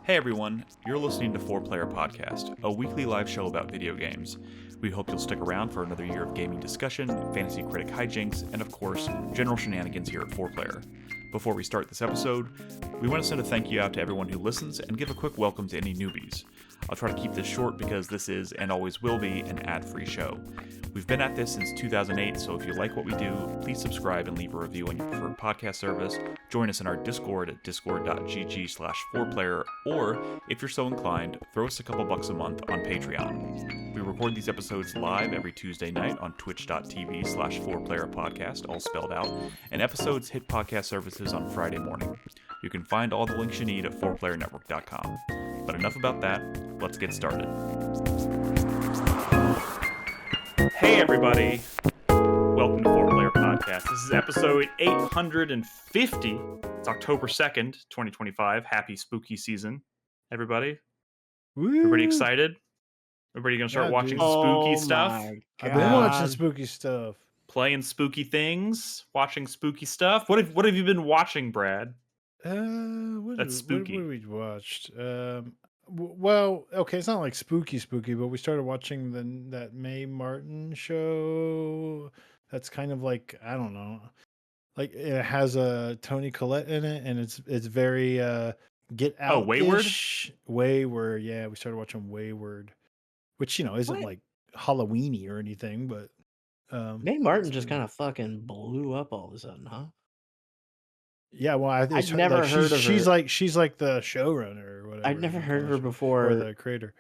Hey everyone, you're listening to 4Player Podcast, a weekly live show about video games. We hope you'll stick around for another year of gaming discussion, fantasy critic hijinks, and of course, general shenanigans here at 4Player. Before we start this episode, we want to send a thank you out to everyone who listens and give a quick welcome to any newbies. I'll try to keep this short because this is, and always will be, an ad-free show. We've been at this since 2008, so if you like what we do, please subscribe and leave a review on your preferred podcast service. Join us in our Discord at discord.gg/4player, or, if you're so inclined, throw us a couple bucks a month on Patreon. We record these episodes live every Tuesday night on twitch.tv/4playerpodcast, all spelled out, and episodes hit podcast services on Friday morning. You can find all the links you need at 4playernetwork.com. But enough about that, let's get started. Hey everybody, welcome to 4Player Podcast. This is episode 850. It's October 2nd, 2025. Happy spooky season, everybody. Woo. Everybody excited? Everybody gonna start watching spooky stuff? I've been watching spooky stuff. Playing spooky things? Watching spooky stuff? What have you been watching, Brad? That's spooky. What we watched? Well, okay, it's not like spooky, but we started watching that Mae Martin show. That's kind of like, I don't know, like it has a Toni Collette in it, and it's very Get Out. Oh, Wayward. Wayward, yeah. We started watching Wayward, which isn't like Halloweeny or anything, but Mae Martin just kind of fucking blew up all of a sudden, huh? Yeah, well, I've never heard of her. She's like the showrunner or whatever. I'd never heard of her before. Or the creator.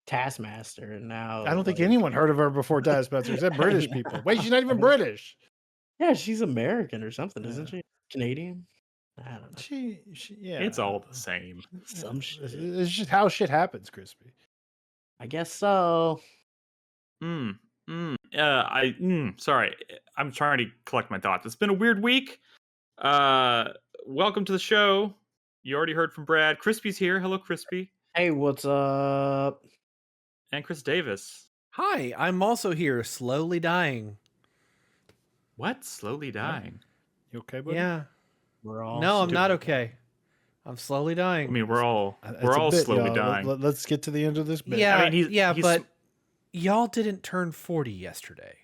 Taskmaster, and now I don't think anyone heard of her before Taskmaster. Except British people. Wait, she's not even British. Yeah, she's American or something, isn't she? Canadian? I don't know. She yeah. It's all the same. Some shit. It's just how shit happens, Crispy. I guess so. Sorry, I'm trying to collect my thoughts. It's been a weird week. Welcome to the show. You already heard from Brad. Crispy's here. Hello, Crispy. Hey, what's up? And Chris Davis. Hi, I'm also here, slowly dying. What? Slowly dying? You okay, buddy? Yeah. We're all No, I'm not okay. I'm slowly dying. I mean, we're all bit, slowly y'all. dying. Let's get to the end of this bit. Yeah, I mean, he's but y'all didn't turn 40 yesterday.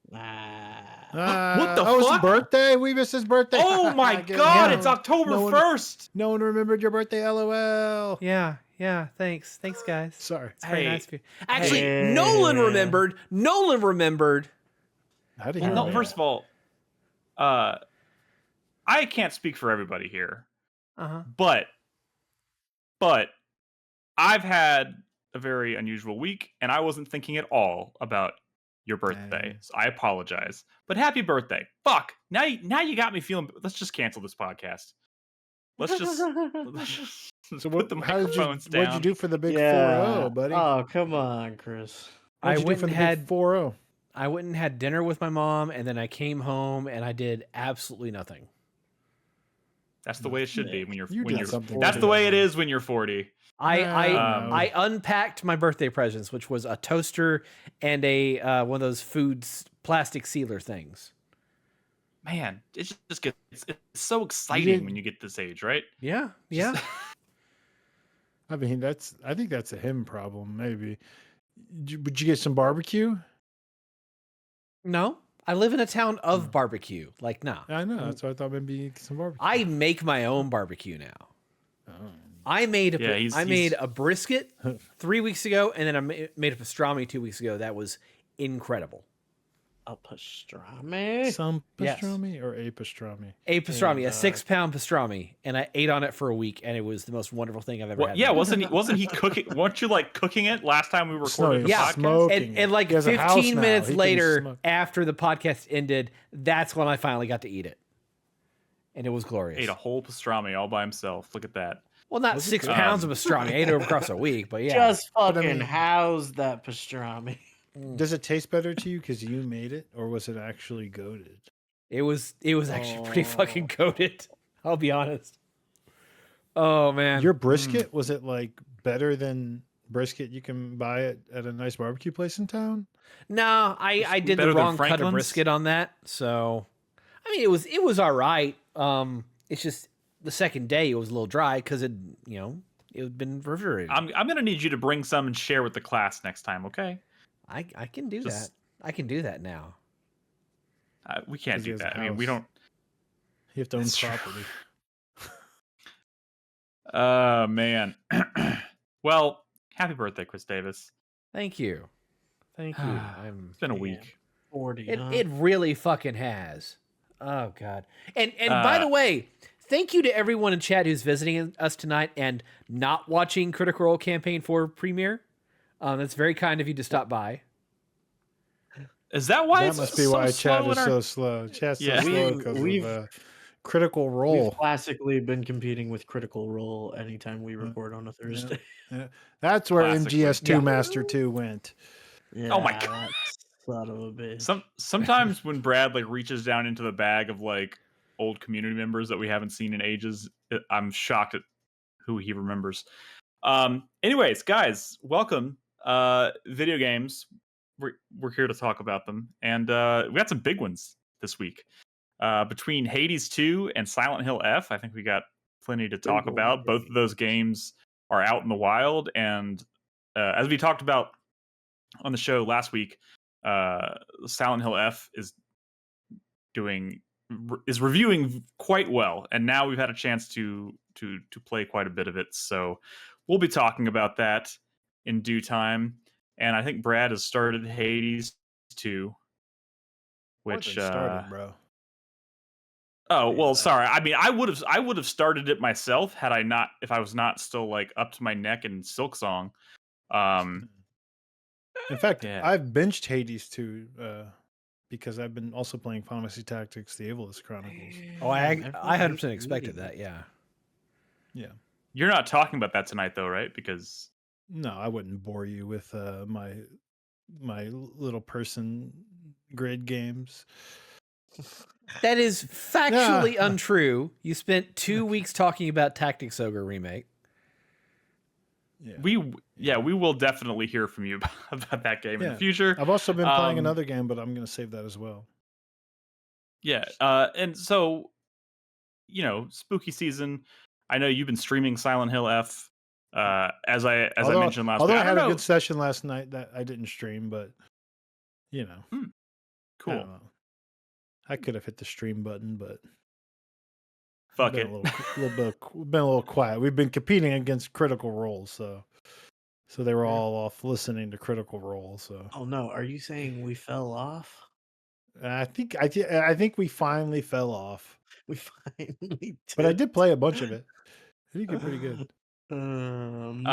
What the fuck? It's his birthday. We missed his birthday. Oh my god, it's October 1st. No one remembered your birthday, LOL. Yeah, thanks, guys. Sorry. It's very nice of you. Actually, Actually, Nolan remembered. How did Well, you no, know? first of all, I can't speak for everybody here, but I've had a very unusual week, and I wasn't thinking at all about your birthday, so I apologize. But happy birthday! Fuck! Now you got me feeling. Let's just cancel this podcast. Let's just So put the microphones down. What'd you do for the big 4-0, buddy? Oh, come on, Chris. What'd you do for the big 4-0? I went and had dinner with my mom, and then I came home and I did absolutely nothing. That's the way it should be when you're. Something. That's the way it is when you're 40. I unpacked my birthday presents, which was a toaster and a one of those plastic sealer things. Man, it just gets it's so exciting when you get this age, right? Yeah. I mean, I think that's a him problem, maybe. Would you get some barbecue? No, I live in a town of barbecue. Like, no. I know. That's why I thought maybe you get some barbecue. I make my own barbecue now. Oh. I made a brisket 3 weeks ago, and then I made a pastrami 2 weeks ago. That was incredible. A pastrami? Some pastrami or a pastrami? A pastrami, a 6-pound pastrami, and I ate on it for a week, and it was the most wonderful thing I've ever had. Yeah, wasn't he cooking? Weren't you like cooking it last time we recorded the podcast? Smoking. And like 15 minutes later, after the podcast ended, that's when I finally got to eat it, and it was glorious. Ate a whole pastrami all by himself. Look at that. Well, not 6 pounds of pastrami. I ate it across a week, but yeah. Just fucking how's that pastrami? Does it taste better to you because you made it, or was it actually goated? It was actually pretty fucking goated. I'll be honest. Oh man, your brisket was it like better than brisket you can buy it at a nice barbecue place in town? No, I did the wrong cut of brisket on that. So, I mean, it was all right. It's just the second day it was a little dry because it it would have been refrigerated. I'm gonna need you to bring some and share with the class next time, okay? I can do that. I can do that now. We can't 'Cause he do has a that. I mean, we house. don't. You have to own That's true. property. Man. Well, happy birthday, Chris Davis. Thank you. Thank you. It's been a week. 40. It really fucking has. Oh god. And by the way, thank you to everyone in chat who's visiting us tonight and not watching Critical Role Campaign 4 premiere. That's very kind of you to stop by. Is that why That it's must be so why slow chat is in our... so slow. Chat's Yeah. so slow because of Critical Role. We've classically been competing with Critical Role anytime we record on a Thursday. Yeah. That's where Classically. MGS2 Yeah. Master 2 went. Yeah, Oh my God. that son of a bitch. Sometimes when Brad like reaches down into the bag of like old community members that we haven't seen in ages, I'm shocked at who he remembers. Anyways, guys, welcome. Video games. We're here to talk about them, and we got some big ones this week. Between Hades 2 and Silent Hill F, I think we got plenty to talk about. Both of those games are out in the wild, and as we talked about on the show last week, Silent Hill F is reviewing quite well, and now we've had a chance to play quite a bit of it. So we'll be talking about that in due time. And I think Brad has started Hades 2, which started, bro. Oh, well, sorry. I mean, I would have started it myself if I was not still like up to my neck in Silksong. In fact, Yeah. I've binged Hades 2 because I've been also playing Final Fantasy Tactics: The Avalist Chronicles. Oh, I 100% expected that. Yeah. Yeah. You're not talking about that tonight, though, right? Because No, I wouldn't bore you with my little person grid games. That is factually untrue. You spent 2 weeks talking about Tactics Ogre remake. Yeah. we will definitely hear from you about that game in the future. I've also been playing another game, but I'm going to save that as well. Yeah, and so, spooky season. I know you've been streaming Silent Hill F. As I mentioned last week. Although I had a good session last night that I didn't stream, but cool. I don't know. I could have hit the stream button, but fuck been it. Been a little quiet. We've been competing against Critical Role, so they were all off listening to Critical Role. So Oh no, are you saying we fell off? I think we finally fell off. We finally did. But I did play a bunch of it. I think you're pretty good. No.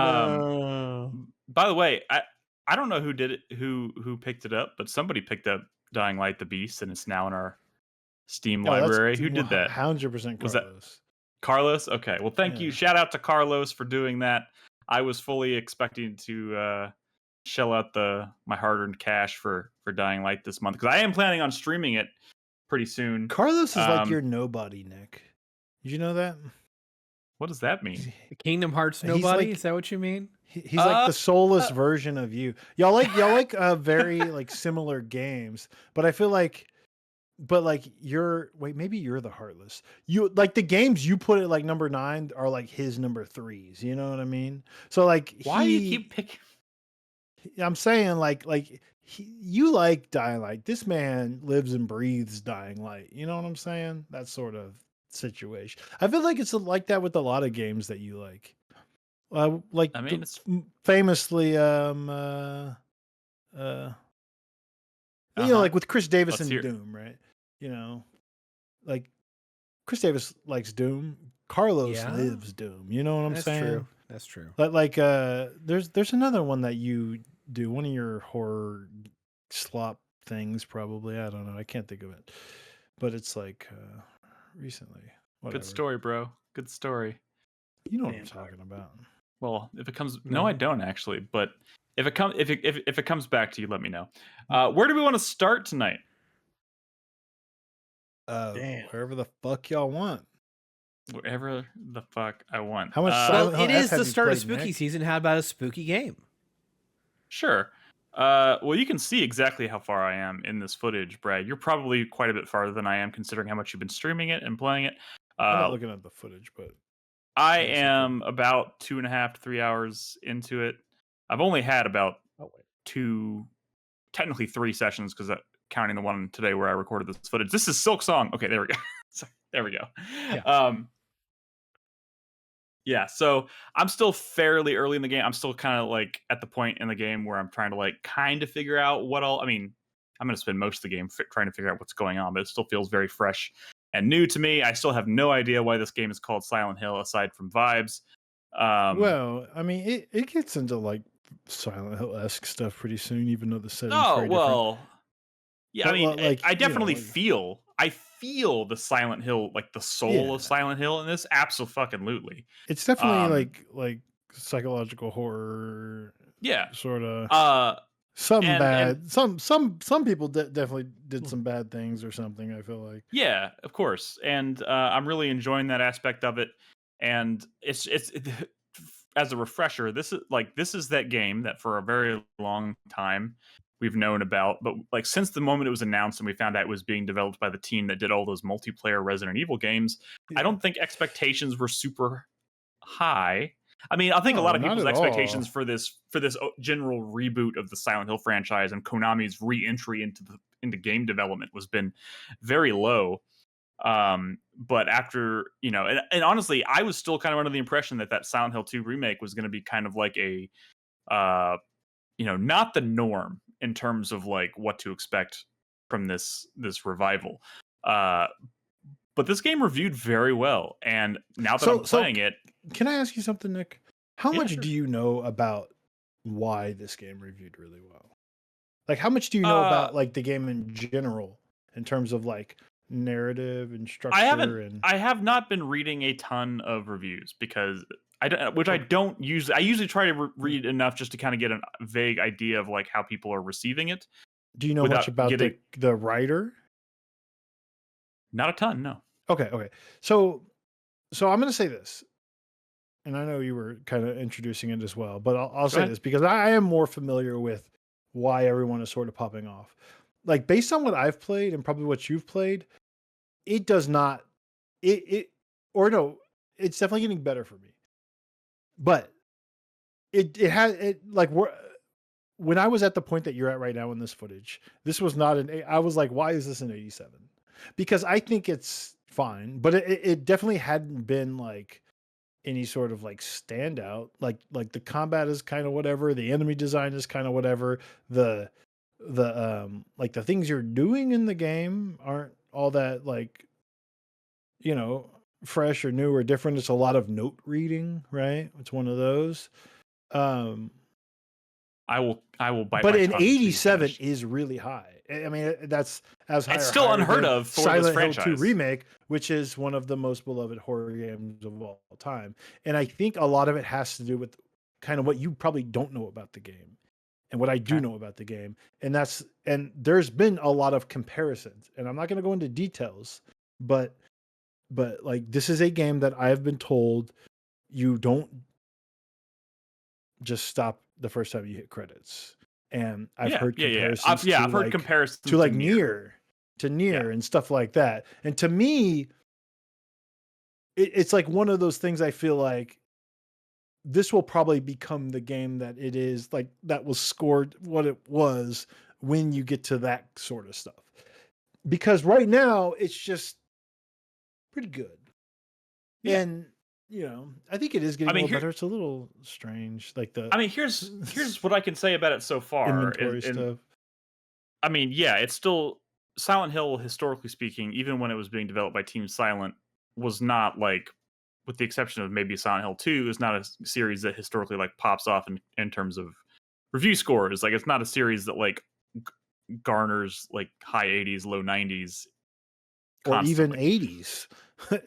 By the way, I don't know who did it, who picked it up, but somebody picked up Dying Light: The Beast, and it's now in our Steam library. Who did that? 100% Carlos. Was that Carlos? Okay. Well, thank you. Shout out to Carlos for doing that. I was fully expecting to shell out my hard-earned cash for Dying Light this month, because I am planning on streaming it pretty soon. Carlos is like your nobody, Nick. Did you know that? What does that mean? Kingdom Hearts nobody? Is that what you mean? He's like the soulless version of you. Y'all like very like similar games, but I feel like, maybe you're the heartless. You like the games you put at like number 9 are like his number 3s. You know what I mean? So like, why do you keep picking? I'm saying you like Dying Light. This man lives and breathes Dying Light. You know what I'm saying? That sort of situation. I feel like it's like that with a lot of games that you like. It's famously, like with Chris Davis and Doom, right? Like Chris Davis likes Doom. Carlos lives Doom. You know what I'm saying? True. That's true. But there's another one that you do. One of your horror slop things, probably. I don't know. I can't think of it. But it's like recently. Whatever. Good story, bro. Good story. You know what I'm talking about. Well, if it comes, no, I don't actually. But if it comes back to you, let me know. Where do we want to start tonight? Wherever the fuck y'all want. Wherever the fuck I want. How much? Well, it is the start of spooky season. How about a spooky game? Sure. Well, you can see exactly how far I am in this footage, Brad. You're probably quite a bit farther than I am, considering how much you've been streaming it and playing it. I'm not looking at the footage, but I basically. am about 2.5 to 3 hours into it. I've only had about technically 3 sessions because counting the one today where I recorded this footage. This is Silksong. Okay, there we go. Sorry, there we go. Yeah. Yeah, so I'm still fairly early in the game. I'm still kind of like at the point in the game where I'm trying to like kind of figure out what all. I mean, I'm going to spend most of the game trying to figure out what's going on, but it still feels very fresh and new to me. I still have no idea why this game is called Silent Hill aside from vibes. Well, I mean, it gets into like Silent Hill-esque stuff pretty soon, even though the setting's very well, yeah, But, I mean, like, I definitely you know, like- feel the Silent Hill, like the soul Yeah. of Silent Hill in this. Absolutely. it's definitely like psychological horror, Yeah. sort of. And Bad. Some people definitely did some bad things or something. I feel like. Yeah, of course, and I'm really enjoying that aspect of it. And it's as a refresher, this is that game that for a very long time we've known about, but like since the moment it was announced and we found out it was being developed by the team that did all those multiplayer Resident Evil games, I don't think expectations were super high. I mean, I think a lot of not people's at expectations all. for this general reboot of the Silent Hill franchise and Konami's re-entry into game development was been very low. But after, and honestly, I was still kind of under the impression that Silent Hill 2 remake was going to be kind of like a not the norm in terms of like what to expect from this revival. But this game reviewed very well, and now that I'm playing it, can I ask you something, Nick? How much sure. do you know about why this game reviewed really well? Like, how much do you know about like the game in general in terms of like narrative and structure? I have not been reading a ton of reviews because I don't usually. I usually try to read enough just to kind of get a vague idea of like how people are receiving it. Do you know much about the writer? Not a ton, no. Okay. So I'm going to say this, and I know you were kind of introducing it as well, but I'll say this because I am more familiar with why everyone is sort of popping off. Like, based on what I've played and probably what you've played, it does not. It's definitely getting better for me. But it has like when I was at the point that you're at right now in this footage, this was not I was like, why is this an 87? Because I think it's fine, but it definitely hadn't been like any sort of like standout. Like the combat is kind of whatever, the enemy design is kind of whatever, the like the things you're doing in the game aren't all that like, fresh or new or different. It's a lot of note reading, right? It's one of those. I will bite. But an 87 is really high. I mean, that's as high. It's still unheard of for Silent this franchise. Hill 2 remake, which is one of the most beloved horror games of all time. And I think a lot of it has to do with kind of what you probably don't know about the game and what I do know about the game. And there's been a lot of comparisons, and I'm not going to go into details, but like, this is a game that I have been told you don't just stop the first time you hit credits. And I've heard comparisons. I've heard comparisons to like Nier and stuff like that. And to me, it's like one of those things. I feel like this will probably become the game that it is, like that was scored what it was when you get to that sort of stuff. Because right now it's just pretty good. Yeah. And I think it is getting a little better. It's a little strange. Like here's what I can say about it so far. Inventory stuff. I mean, yeah, it's still Silent Hill, historically speaking, even when it was being developed by Team Silent, was not like, with the exception of maybe Silent Hill 2, is not a series that historically like pops off in terms of review scores. Like, it's not a series that like garners like high 80s, low 90s, constantly. Or even 80s.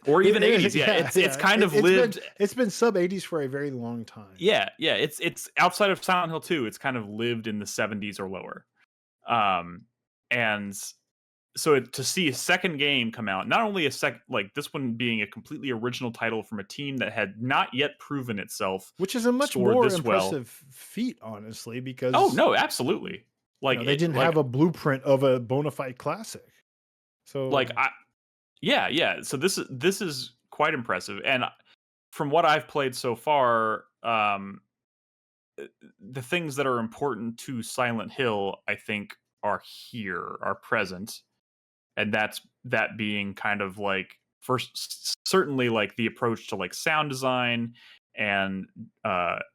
Or even 80s. Yeah, it's kind of lived. It's been sub 80s for a very long time. Yeah. It's outside of Silent Hill 2. It's kind of lived in the 70s or lower. And so to see a second game come out, not only like this one being a completely original title from a team that had not yet proven itself, which is a much more impressive feat, honestly. Because absolutely. Like they didn't have a blueprint of a bona fide classic. So like So this is quite impressive, and from what I've played so far, the things that are important to Silent Hill, I think, are present, and that being kind of like first, certainly like the approach to like sound design and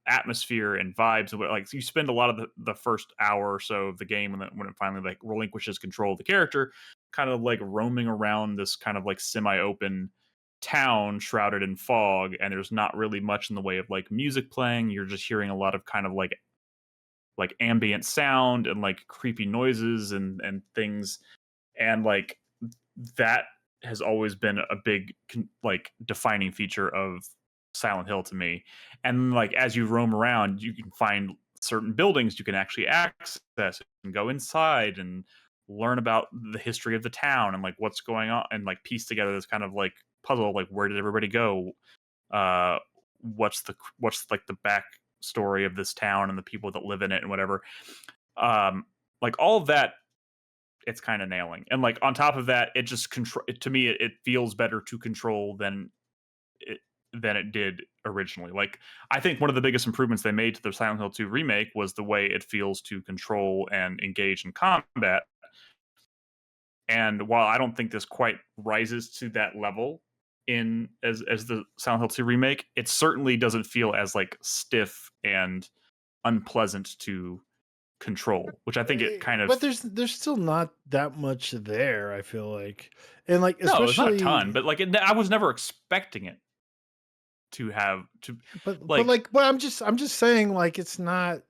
atmosphere and vibes. Like you spend a lot of the first hour or so of the game when it finally like relinquishes control of the character, kind of like roaming around this kind of like semi-open town shrouded in fog, and there's not really much in the way of like music playing. You're just hearing a lot of kind of like ambient sound and like creepy noises and things, and like that has always been a big like defining feature of Silent Hill to me. And like as you roam around, you can find certain buildings you can actually access and go inside and learn about the history of the town and like what's going on, and like piece together this kind of like puzzle, like where did everybody go, what's like the back story of this town and the people that live in it and whatever. Like all of that, it's kind of nailing. And like on top of that, it just to me it feels better to control than it did originally. Like I think one of the biggest improvements they made to the Silent Hill 2 remake was the way it feels to control and engage in combat. And while I don't think this quite rises to that level in as the Silent Hill 2 remake, it certainly doesn't feel as like stiff and unpleasant to control, which I think it kind of. But there's still not that much there, I feel like. And like No, it's not a especially ton, but like I was never expecting it to have to but I'm just saying, like, it's not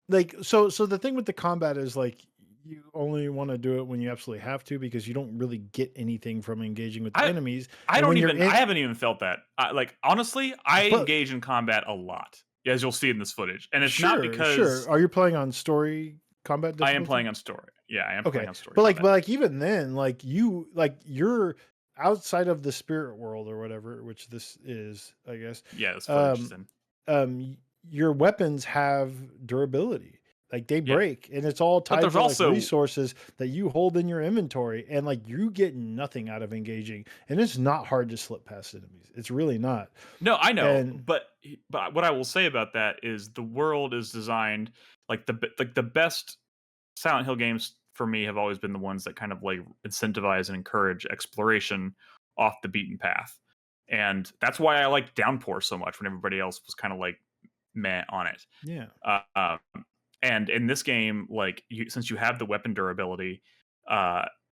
like, so the thing with the combat is like you only want to do it when you absolutely have to, because you don't really get anything from engaging with the enemies. I And don't when even you're I haven't even felt that. Like honestly, I But- engage in combat a lot, as you'll see in this footage. And it's not sure, because Are you playing on story combat I am difficulty? playing on story. Yeah, I am playing on story. But combat. like even then, like you're outside of the spirit world or whatever, which this is, I guess. Yeah, this footage is in. Your weapons have durability. Like they Yeah. break, and it's all tied there's to like also- resources that you hold in your inventory, and like you get nothing out of engaging, and it's not hard to slip past enemies. It's really not. No, I know, And- but what I will say about that is the world is designed like the best Silent Hill games for me have always been the ones that kind of like incentivize and encourage exploration off the beaten path, and that's why I like Downpour so much when everybody else was kind of like meh on it. Yeah. And in this game, like since you have the weapon durability,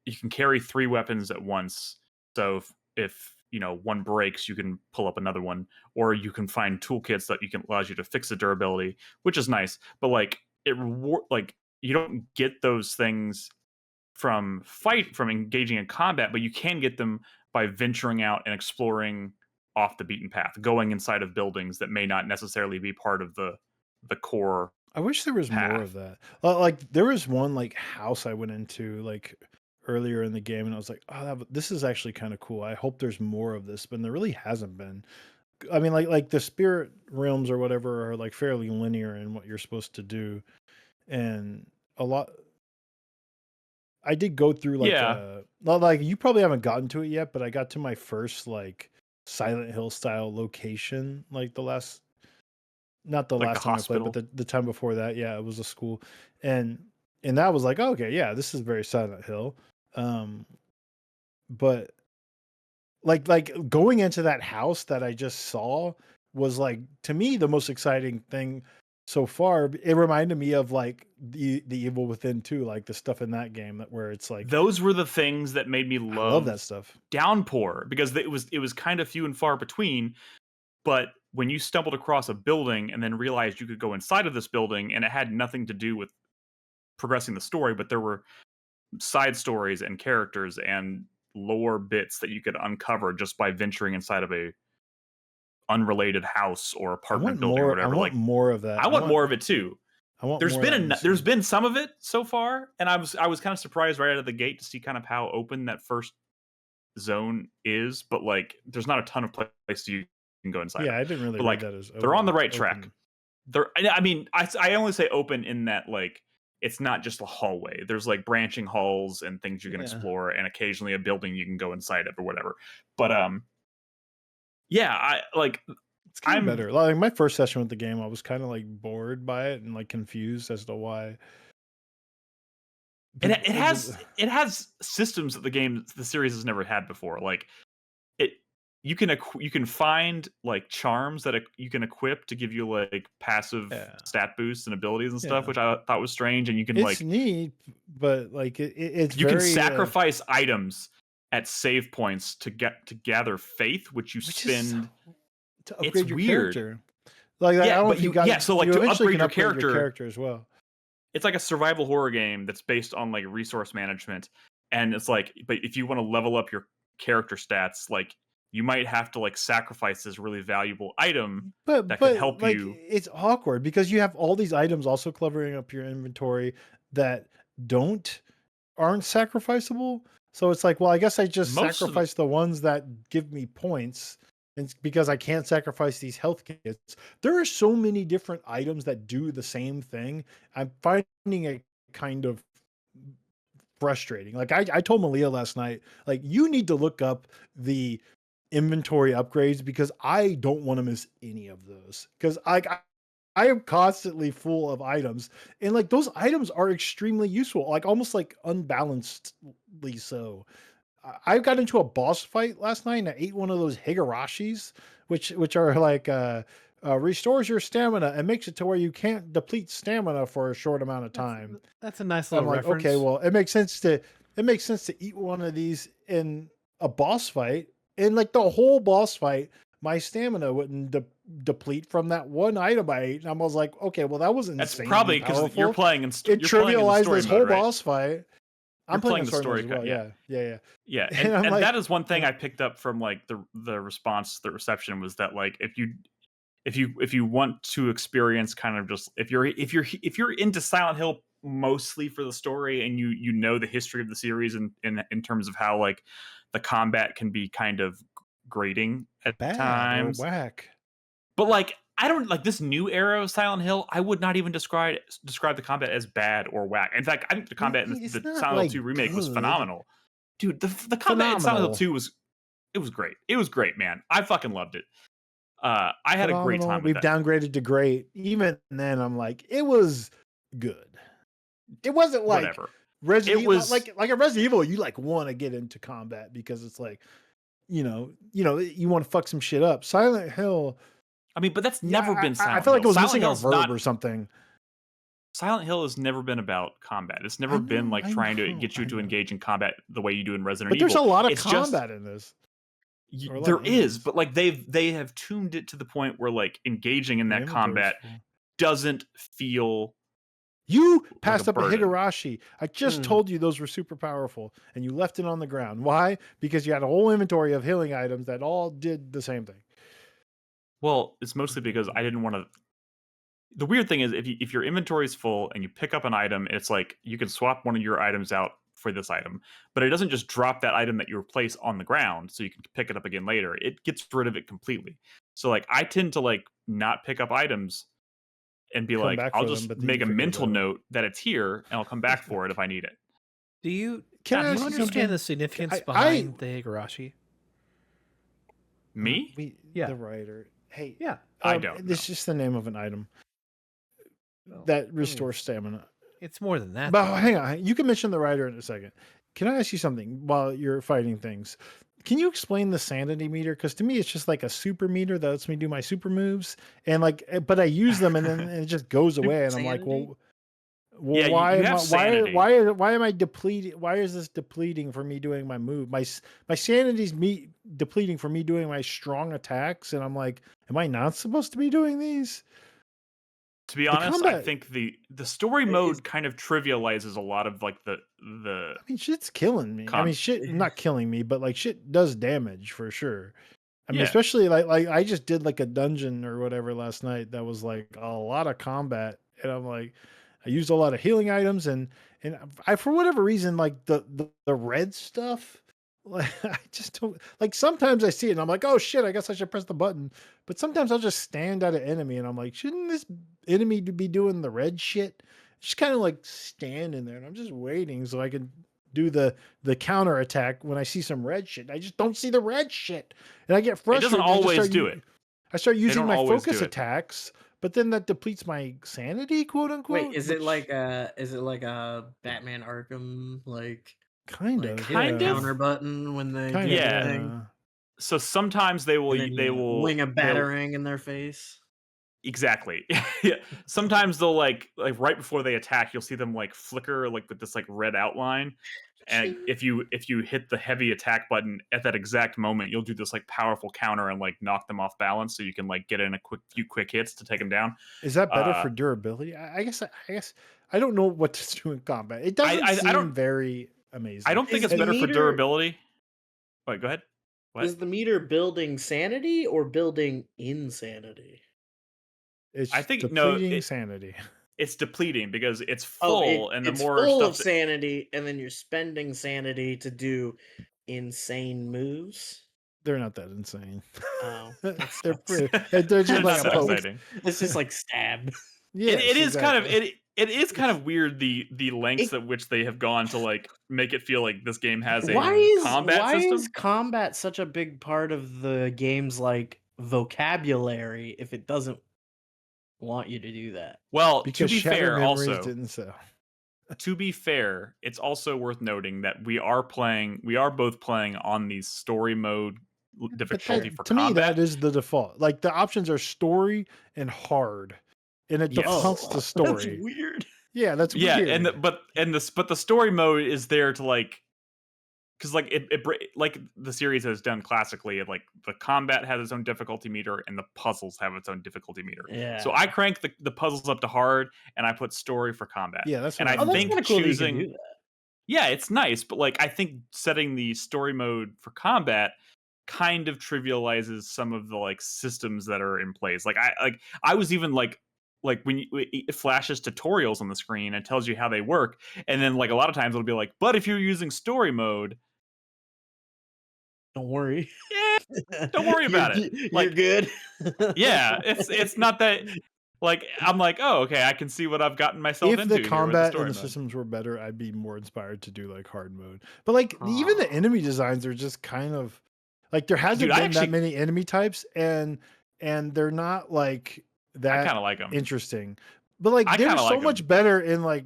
you can carry 3 weapons at once. So if one breaks, you can pull up another one, or you can find toolkits that allows you to fix the durability, which is nice. But like like you don't get those things from engaging in combat, but you can get them by venturing out and exploring off the beaten path, going inside of buildings that may not necessarily be part of the core. I wish there was more of that. Like there was one like house I went into like earlier in the game, and I was like, oh, this is actually kind of cool. I hope there's more of this, but there really hasn't been. I mean, like the spirit realms or whatever are like fairly linear in what you're supposed to do, and a lot. I did go through like like you probably haven't gotten to it yet, but I got to my first like Silent Hill style location, like not the Like last the time I played, hospital? but the time before that. Yeah, it was a school, and that was like, okay, yeah, this is very Silent Hill. But like going into that house that I just saw was like, to me, the most exciting thing so far. It reminded me of like the Evil Within 2, like the stuff in that game where it's like Those were the things that made me I love that stuff. Downpour, because it was kind of few and far between. But when you stumbled across a building and then realized you could go inside of this building, and it had nothing to do with progressing the story, but there were side stories and characters and lore bits that you could uncover just by venturing inside of a unrelated house or apartment building or whatever. I want more of that. I want more of it too. I want There's more of that in been this there's game. been some of it so far, and I was kind of surprised right out of the gate to see kind of how open that first zone is, but like there's not a ton of places you can go inside. Yeah, I didn't really But, read like, that as they're on the right open. track. I mean, I only say open in that like it's not just a hallway. There's like branching halls and things you can explore, and occasionally a building you can go inside of or whatever. But Yeah, I like. It's kind of I'm better. Like my first session with the game, I was kind of like bored by it and like confused as to why. it has systems that the series has never had before. Like it, you can find like charms that you can equip to give you like passive Yeah. stat boosts and abilities and stuff, Yeah. which I thought was strange. And you can It's like neat, but like it's you can very sacrifice items at save points to gather faith, which you which is spend. to It's upgrade your weird. character. Like I Yeah, don't know but if you got so like you to eventually upgrade can your upgrade your character as well. it's like a survival horror game that's based on like resource management, and it's like, but if you want to level up your character stats, like you might have to like sacrifice this really valuable item that could help Like you. it's awkward because you have all these items also covering up your inventory that aren't sacrificable. So it's like, well, I guess I just Most of sacrifice the ones that give me points. And because I can't sacrifice these health kits. There are so many different items that do the same thing. I'm finding it kind of frustrating. Like I told Malia last night, like you need to look up the inventory upgrades because I don't want to miss any of those. Because I am constantly full of items, and like those items are extremely useful, like almost like unbalancedly so. I got into a boss fight last night and I ate one of those higarashis, which are like restores your stamina and makes it to where you can't deplete stamina for a short amount of time. That's a nice I'm little like, reference. okay, well, it makes sense to eat one of these in a boss fight, and like the whole boss fight, my stamina wouldn't deplete from that one item I ate, and I was like, okay, well, that was That's insanely probably because powerful. you're playing in It trivialized story this mode, whole right? boss fight. I'm You're playing playing the story as well. yeah. Yeah. And I'm like, that is one thing I picked up from like the response, the reception was that like if you want to experience kind of just if you're into Silent Hill mostly for the story, and you know the history of the series in terms of how like the combat can be kind of grating at bad times, or whack. but like I don't like this new era of Silent Hill. I would not even describe the combat as bad or whack. In fact, I think the combat in It's the not, Silent like, Hill 2 remake was good. phenomenal. Dude, the combat in Silent Hill Phenomenal. 2 was great. It was great, man. I fucking loved it. I had a great Phenomenal. time with We've that. downgraded to great. Even then, I'm like, it was good. It wasn't like Whatever. Resident It Evil. was Like a Resident Evil, you like want to get into combat because it's like, you want to fuck some shit up. Silent Hill. I mean, but that's never been Silent Hill. I feel like it was Silent missing Hill's a verb or something. Silent Hill has never been about combat. It's never been like trying to get you to engage in combat the way you do in Resident Evil. But there's a lot of combat in this. There is, but like they have tuned it to the point where like engaging in that combat doesn't feel. You passed like up a Higurashi. I just told you those were super powerful, and you left it on the ground. Why? Because you had a whole inventory of healing items that all did the same thing. Well, it's mostly because I didn't want to. The weird thing is, if your inventory is full and you pick up an item, it's like you can swap one of your items out for this item, but it doesn't just drop that item that you replace on the ground so you can pick it up again later. It gets rid of it completely. So like I tend to like not pick up items and be like, I'll just make a mental note that it's here and I'll come back for it if I need it. Do you understand understand the significance behind the Higurashi? Me? The writer. Hey, yeah, I don't. It's just the name of an item that restores stamina. It's more than that. But hang on, you can mention the writer in a second. Can I ask you something while you're fighting things? Can you explain the sanity meter? Because to me, it's just like a super meter that lets me do my super moves, and like, but I use them and then it just goes away, and I'm like, well, yeah, why am I depleting? Why is this depleting for me doing my move? My sanity's depleting for me doing my strong attacks, and I'm like, am I not supposed to be doing these? To be honest, I think the story mode kind of trivializes a lot of like the. I mean, shit's killing me. I mean, shit not killing me, but like shit does damage for sure. I mean, especially like I just did like a dungeon or whatever last night that was like a lot of combat, and I'm like, I used a lot of healing items, and I for whatever reason like the red stuff. Like I just don't like. Sometimes I see it and I'm like, oh shit, I guess I should press the button. But sometimes I'll just stand at an enemy and I'm like, shouldn't this enemy be doing the red shit? Just kind of like stand in there and I'm just waiting so I can do the counter attack when I see some red shit. I just don't see the red shit, and I get frustrated. It doesn't always do it. I start using don't my always focus do it. attacks, but then that depletes my sanity, quote unquote. Wait, is it like a Batman Arkham kind like of counter button when they kind do of the thing? So sometimes they will And then you wing a batarang in their face. Exactly. Yeah. Sometimes they'll like right before they attack, you'll see them like flicker like with this like red outline. And if you hit the heavy attack button at that exact moment, you'll do this like powerful counter and like knock them off balance, so you can like get in a few quick hits to take them down. Is that better for durability? I guess I don't know what to do in combat. It doesn't seem very amazing. I don't think it's better for durability. Wait, go ahead. What? Is the meter building sanity or building insanity? I think depleting sanity. It's depleting because it's full, and the it's more full stuff of sanity, and then you're spending sanity to do insane moves. They're not that insane. Oh, they're just like so exciting. It's just like stab. Yeah, it is kind of it is kind of weird the lengths at which they have gone to like make it feel like this game has a combat system. Why is combat such a big part of the game's like vocabulary if it doesn't want you to do that? Well, because to be fair, also didn't sell. To be fair, it's also worth noting that we are both playing on the story mode difficulty for to combat. me, that is the default. Like the options are story and hard, and it defaults to story. That's weird. Yeah, that's weird. Yeah, but the story mode is there to like, because like it like the series has done classically, like the combat has its own difficulty meter and the puzzles have its own difficulty meter. Yeah. So I crank the puzzles up to hard and I put story for combat. Yeah, that's what and I think cool choosing. do that. Yeah, it's nice, but like I think setting the story mode for combat kind of trivializes some of the like systems that are in place. Like I was even like when it flashes tutorials on the screen and tells you how they work, and then like a lot of times it'll be like, but if you're using story mode, don't worry. Yeah, don't worry about it. Like, you're good. Yeah, it's not that. Like I'm like, oh, okay, I can see what I've gotten myself into. If the combat and the mode. systems were better, I'd be more inspired to do like hard mode. But like even the enemy designs are just kind of like there hasn't been that many enemy types, and they're not like that. I kind of like them. Interesting, but like they're so much better in like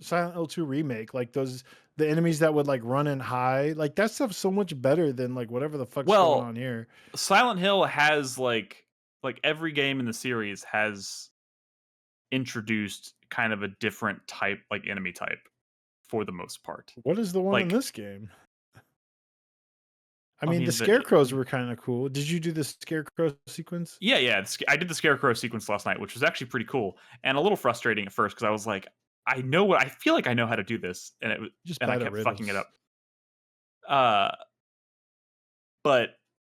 Silent Hill 2 remake. Like the enemies that would like run and hide, like that stuff's so much better than like whatever the fuck's going on here. Silent Hill has like every game in the series has introduced kind of a different type, like enemy type, for the most part. What is the one in this game? I mean, the scarecrows were kind of cool. Did you do the scarecrow sequence? Yeah. I did the scarecrow sequence last night, which was actually pretty cool and a little frustrating at first because I was like, I feel like I know how to do this, and it was just I kept fucking it up. But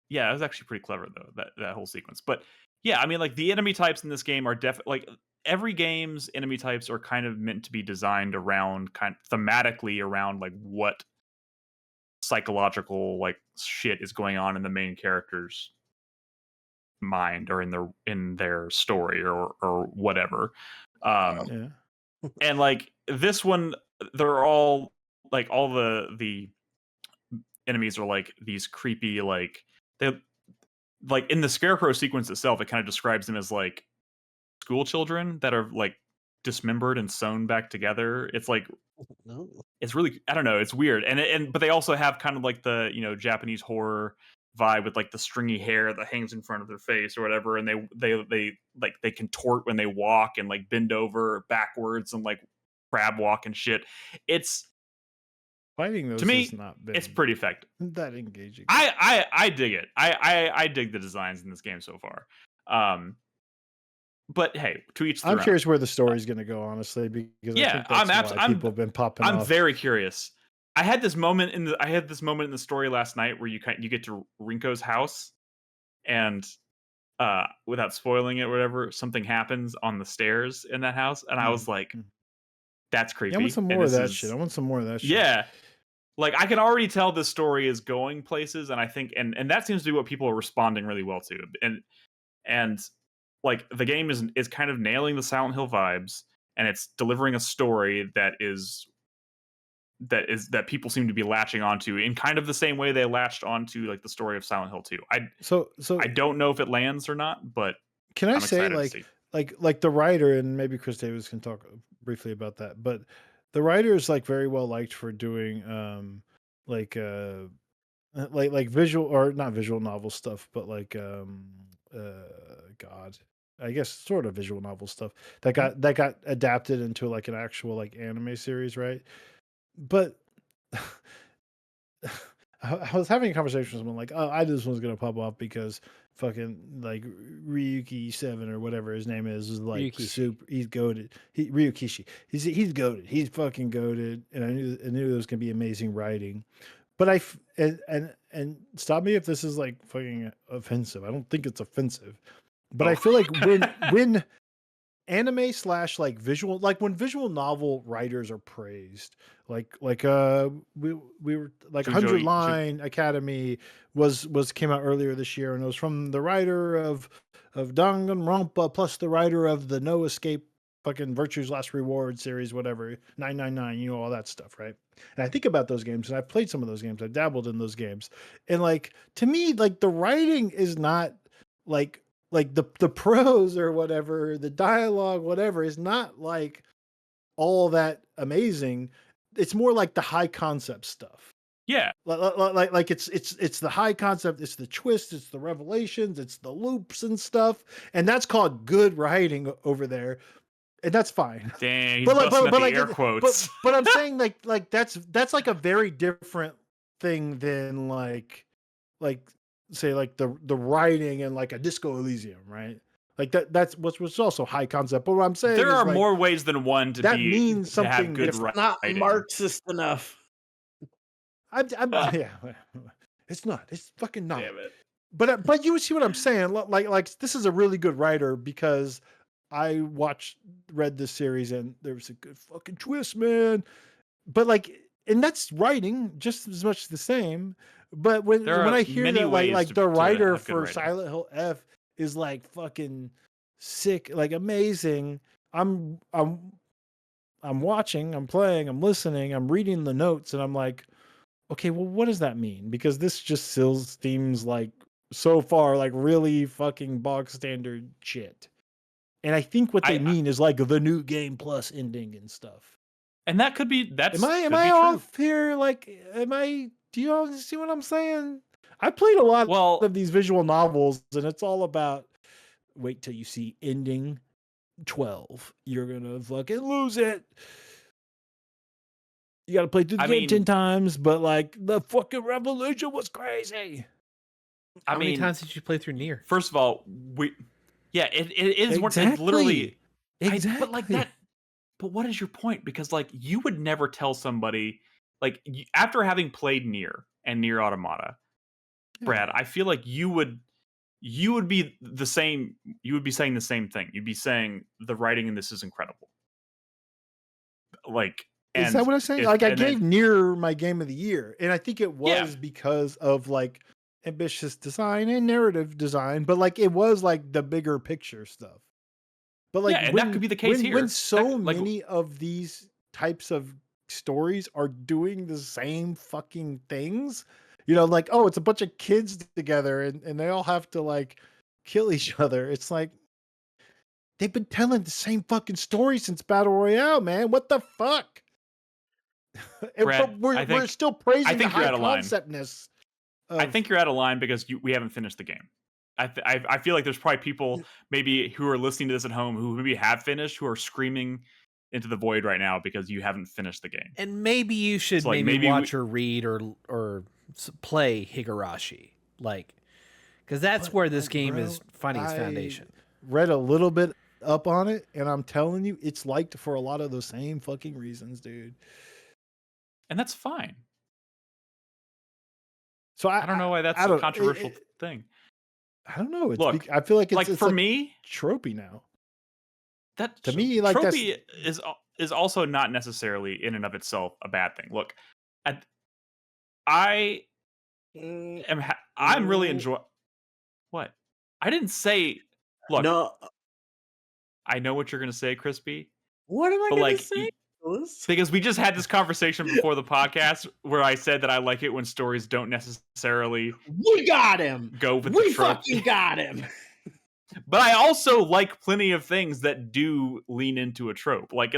yeah, it was actually pretty clever though, that whole sequence. But yeah, I mean, like the enemy types in this game are definitely like every game's enemy types are kind of meant to be designed around thematically around like what psychological like shit is going on in the main character's mind or in their story or whatever. Yeah. And like this one, they're all like all the enemies are like these creepy like they like in the scarecrow sequence itself, it kind of describes them as like school children that are like dismembered and sewn back together. It's like it's really, I don't know, it's weird. But they also have kind of like the, Japanese horror vibe with like the stringy hair that hangs in front of their face or whatever, and they contort when they walk and like bend over backwards and like crab walk and shit. It's fighting those, to me, it's pretty effective. That engaging. I dig it. I dig the designs in this game so far. But hey, to each their own. I'm curious where the story's going to go, honestly, because I think that's why people have been popping off. I'm very curious. I had this moment in the story last night where you get to Rinko's house, and without spoiling it or whatever, something happens on the stairs in that house, and I was like, that's creepy. Yeah, I want some more of that shit. I want some more of that shit. Yeah. Like I can already tell this story is going places, and I think and that seems to be what people are responding really well to. And like the game is kind of nailing the Silent Hill vibes, and it's delivering a story that is that people seem to be latching onto in kind of the same way they latched onto like the story of Silent Hill 2. So I don't know if it lands or not, but can I I'm say excited to see. like the writer, and maybe Chris Davis can talk briefly about that, but the writer is like very well liked for doing like visual, or not visual novel stuff, but like God, I guess sort of visual novel stuff that got adapted into like an actual like anime series, right? But I was having a conversation with someone like, oh, I knew this one's gonna pop off because fucking like Ryuki 7 or whatever his name is like Ryukishi. super. He's goated. Ryukishi. He's goated. He's fucking goated. And I knew there was gonna be amazing writing. But and stop me if this is like fucking offensive. I don't think it's offensive. But I feel like when anime / like visual, like when visual novel writers are praised, we were like 100 Line Academy was came out earlier this year, and it was from the writer of Danganronpa plus the writer of the No Escape fucking Virtue's Last Reward series, whatever, 999, all that stuff, right? And I think about those games, and I've played some of those games, I've dabbled in those games, and like to me, like the writing is not like the prose or whatever, the dialogue, whatever, is not like all that amazing. It's more like the high concept stuff. Yeah, like it's the high concept, it's the twist, it's the revelations, it's the loops and stuff, and that's called good writing over there, and that's fine. Dang, he's busting at the air quotes. But I'm saying like that's like a very different thing than like say like the writing and like a Disco Elysium, right? Like that's what's also high concept. But what I'm saying there is are like, more ways than one to that be means to something have good different. Not writing. Marxist enough. I'm yeah, it's not. It's fucking not. Damn it. But you see what I'm saying? Like this is a really good writer because I read this series and there was a good fucking twist, man. But like, and that's writing just as much the same. But when I hear that like the writer for Silent Hill F is like fucking sick, like amazing, I'm watching, I'm playing, I'm listening, I'm reading the notes, and I'm like, okay, well, what does that mean? Because this just still seems like so far like really fucking bog standard shit. And I think what they mean is like the new game plus ending and stuff. And that could be Am I off here? Like, do you all see what I'm saying? I played a lot of these visual novels, and it's all about wait till you see ending 12. You're gonna fucking lose it. You gotta play through the game 10 times, but like the fucking revolution was crazy. How many times did you play through Nier? First of all, it is exactly. It's literally exactly. But like that. But what is your point? Because like you would never tell somebody like after having played Nier and Nier Automata, Brad, I feel like you would be the same. You would be saying the same thing. You'd be saying the writing in this is incredible. Like, is that what I'm saying? Like, I gave Nier my game of the year, and I think it was because of like ambitious design and narrative design, but like it was like the bigger picture stuff. But like, and that could be the case here. When so many of these types of stories are doing the same fucking things, like, oh, it's a bunch of kids together and they all have to like kill each other. It's like they've been telling the same fucking story since Battle Royale, man. What the fuck? Brad, we're still praising the high conceptness. I think you're out of line because we haven't finished the game. I feel like there's probably people maybe who are listening to this at home who maybe have finished, who are screaming into the void right now because you haven't finished the game. And maybe you should maybe watch or read or play Higurashi, like, because that's where this game is finding its foundation. Read a little bit up on it, and I'm telling you, it's liked for a lot of those same fucking reasons, dude. And that's fine. So I don't know why that's a controversial thing. I don't know. Look, I feel like it's for me, tropey now. That to me, like tropey is also not necessarily in and of itself a bad thing. Look, I'm really enjoying. What? I didn't say. Look, no. I know what you're gonna say, Crispy. What am I gonna say? ridiculous. Because we just had this conversation before the podcast where I said that I like it when stories don't necessarily We got him. go with We the trope. fucking got him. But I also like plenty of things that do lean into a trope. Like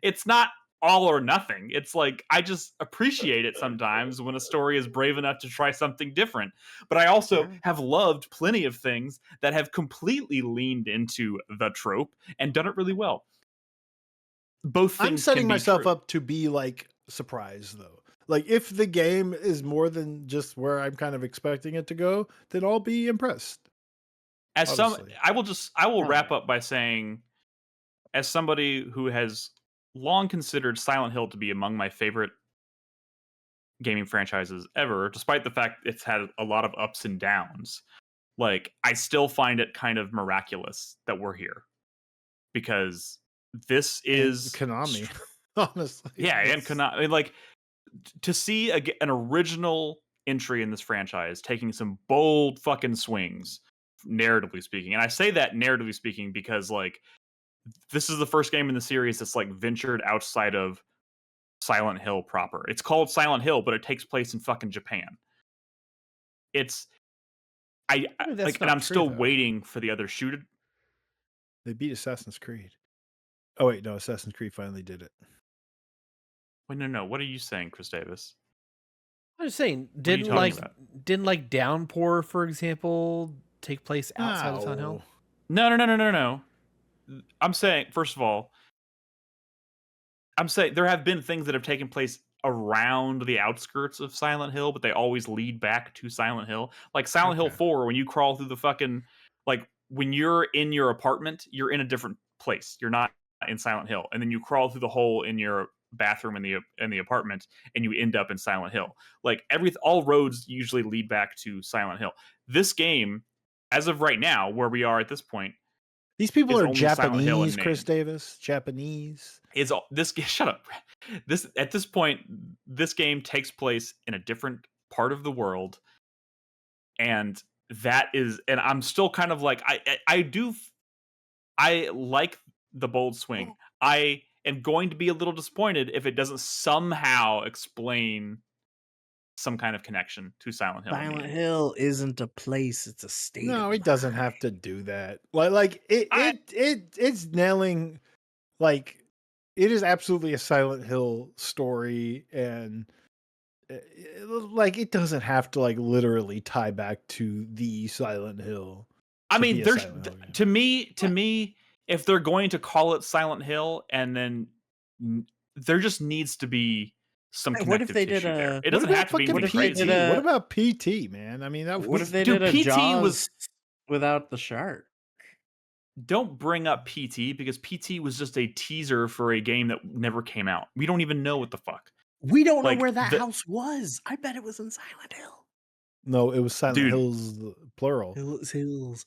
it's not all or nothing. It's like I just appreciate it sometimes when a story is brave enough to try something different. But I also have loved plenty of things that have completely leaned into the trope and done it really well. Both things I'm setting can be myself true. up to be like surprised though. Like if the game is more than just where I'm kind of expecting it to go, then I'll be impressed. As Obviously. I will wrap up by saying, as somebody who has long considered Silent Hill to be among my favorite gaming franchises ever, despite the fact it's had a lot of ups and downs, like I still find it kind of miraculous that we're here. Because this And is Konami, honestly. Yeah, and It's- Konami, I mean, like to see an original entry in this franchise taking some bold fucking swings, narratively speaking. And I say that narratively speaking because like this is the first game in the series that's like ventured outside of Silent Hill proper. It's called Silent Hill, but it takes place in fucking Japan. It's That's like, and not I'm true, still though. waiting for the other shooter. They beat Assassin's Creed. Oh wait, no, Assassin's Creed finally did it. Wait, no. What are you saying, Chris Davis? I'm just saying, are you didn't talking about? like Downpour, for example, take place outside of Silent Hill? No. I'm saying, first of all, there have been things that have taken place around the outskirts of Silent Hill, but they always lead back to Silent Hill. Like Silent Hill Okay. 4, when you crawl through the fucking, like when you're in your apartment, you're in a different place. You're not in Silent Hill, and then you crawl through the hole in your bathroom in the apartment, and you end up in Silent Hill. Like all roads usually lead back to Silent Hill. This game, as of right now, where we are at this point, These people is are only Silent Hill in Japanese, Chris name. Davis. Japanese. Is all this shut up. This at this point, this game takes place in a different part of the world, and I'm still kind of like I like the bold swing. I am going to be a little disappointed if it doesn't somehow explain some kind of connection to Silent Hill. Silent Hill isn't a place; it's a state. No, of it doesn't have to do that. Like it's nailing. Like it is absolutely a Silent Hill story, and like it doesn't have to like literally tie back to the Silent Hill. I to mean, be a there's Silent Hill game. to me, if they're going to call it Silent Hill, and then there just needs to be some What connective if they tissue did there. a- It What doesn't about have to be fucking anything if they crazy. did PT? What about PT, man? I mean, that What was if they Dude, did a PT Jaws was- without the shark? Don't bring up PT because PT was just a teaser for a game that never came out. We don't even know what the fuck. We don't Like, know where that the- house was. I bet it was in Silent Hill. no, it was Silent Dude. Hills plural. Hills.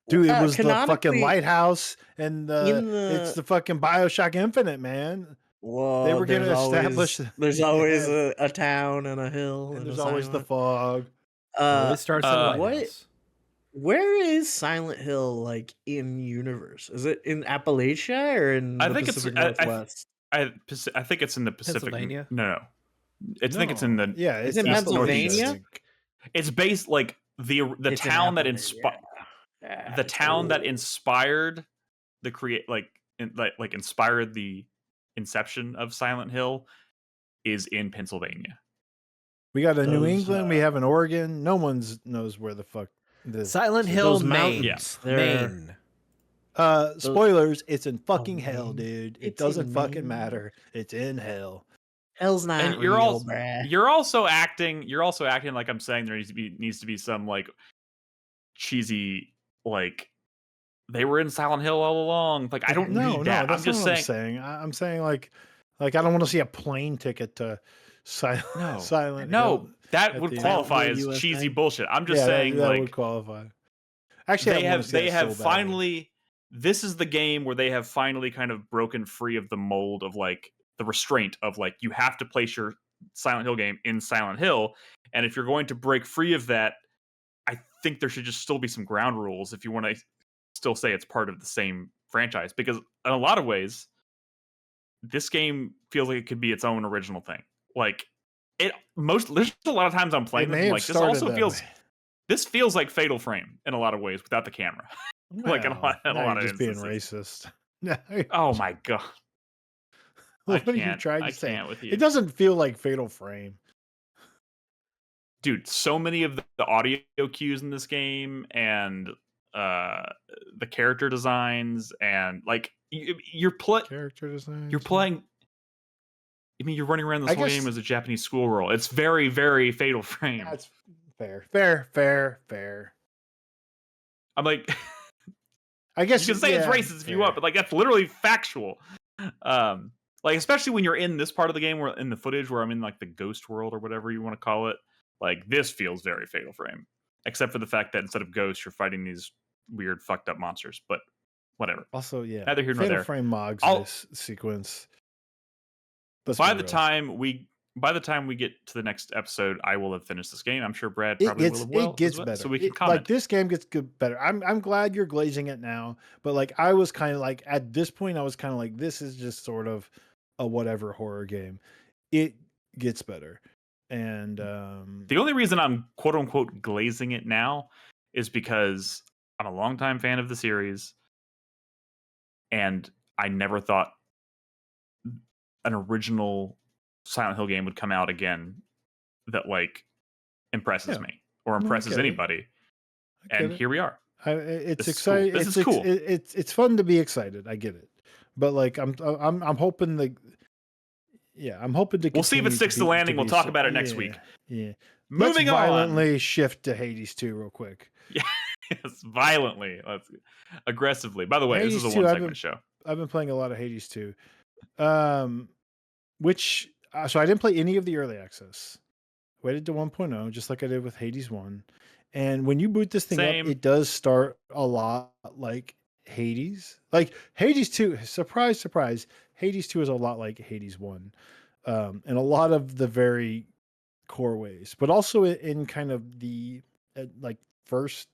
Dude, it was the fucking Canonically, lighthouse, and it's the fucking BioShock Infinite, man. Well, they were gonna there's establish- There's always Yeah. a town and a hill, And and there's a always the silent. fog. Always starts at a what- lighthouse. Where is Silent Hill like in universe? Is it in Appalachia or in I the think it's- Pacific I- I- Northwest? I think it's in the Pacific. Pennsylvania? No. I think it's in the. Yeah, It's it's in east northeast, Pennsylvania? I think. It's based like the It's in town that Appalachia. inspired Yeah, the it's town that old. inspired inspired the inception of Silent Hill is in Pennsylvania. We got a New Those, England. We have an Oregon. No one knows where the fuck this. Silent this- Hill, those Maine. mountains, they're- Maine. Spoilers. It's in fucking hell, Maine. dude. It It's in doesn't fucking Maine. matter. It's in hell. Hell's not And real, bruh. you're also acting like I'm saying there needs to be some like cheesy like they were in Silent Hill all along. Like I don't need that. That's I'm just not saying. what I'm saying like I don't want to see a plane ticket to Silent Hill. No, that at would the end. qualify Mount as USA. cheesy bullshit. I'm just Yeah, saying that like would qualify. Actually, they I wanna see that have so badly. finally this is the game where they have finally kind of broken free of the mold of like the restraint of like you have to place your Silent Hill game in Silent Hill, and if you're going to break free of that, I think there should just still be some ground rules if you want to still say it's part of the same franchise, because in a lot of ways this game feels like it could be its own original thing. Like there's a lot of times I'm playing It this, may I'm have like, started this feels like Fatal Frame in a lot of ways without the camera. Like in a lot you're of just being instances. racist. No, Oh my god. what are you trying to I say? can't with you. It doesn't feel like Fatal Frame. Dude, so many of the audio cues in this game and the character designs and like Character design. you're playing. I mean, you're running around this I whole guess- game as a Japanese schoolgirl. It's very, very Fatal Frame. That's fair. I'm like, I guess you can say it's yeah, racist if you fair. want, but like that's literally factual. Like especially when you're in this part of the game, where in the footage where I'm in like the ghost world or whatever you want to call it. Like this feels very Fatal Frame, except for the fact that instead of ghosts, you're fighting these weird, fucked up monsters. But whatever. Also, yeah, Neither here nor Fatal there. Frame mogs this sequence. By the time we get to the next episode, I will have finished this game. I'm sure Brad probably will have well. It gets as well, better. so we can comment. Like this game gets better. I'm glad you're glazing it now, but like I was kind of like at this point, I was kind of like this is just sort of a whatever horror game. It gets better, and the only reason I'm quote unquote glazing it now is because I'm a longtime fan of the series, and I never thought an original Silent Hill game would come out again that like impresses me or impresses anybody. And here we are. It's This is exciting. cool. This is cool. It's fun to be excited. I get it, but like I'm hoping I'm hoping to. We'll see if it sticks to landing. We'll talk about it next week. Yeah. Moving Let's violently on. shift to Hades 2 real quick. Yes, violently. Let's aggressively. By the way, Hades this is a 2, one-segment show. I've been playing a lot of Hades 2. Which so I didn't play any of the early access. Waited to 1.0 just like I did with Hades 1. And when you boot this thing Same. up, it does start a lot like Hades. Like Hades 2, surprise, Hades 2 is a lot like Hades 1. And a lot of the very core ways, but also in kind of the like first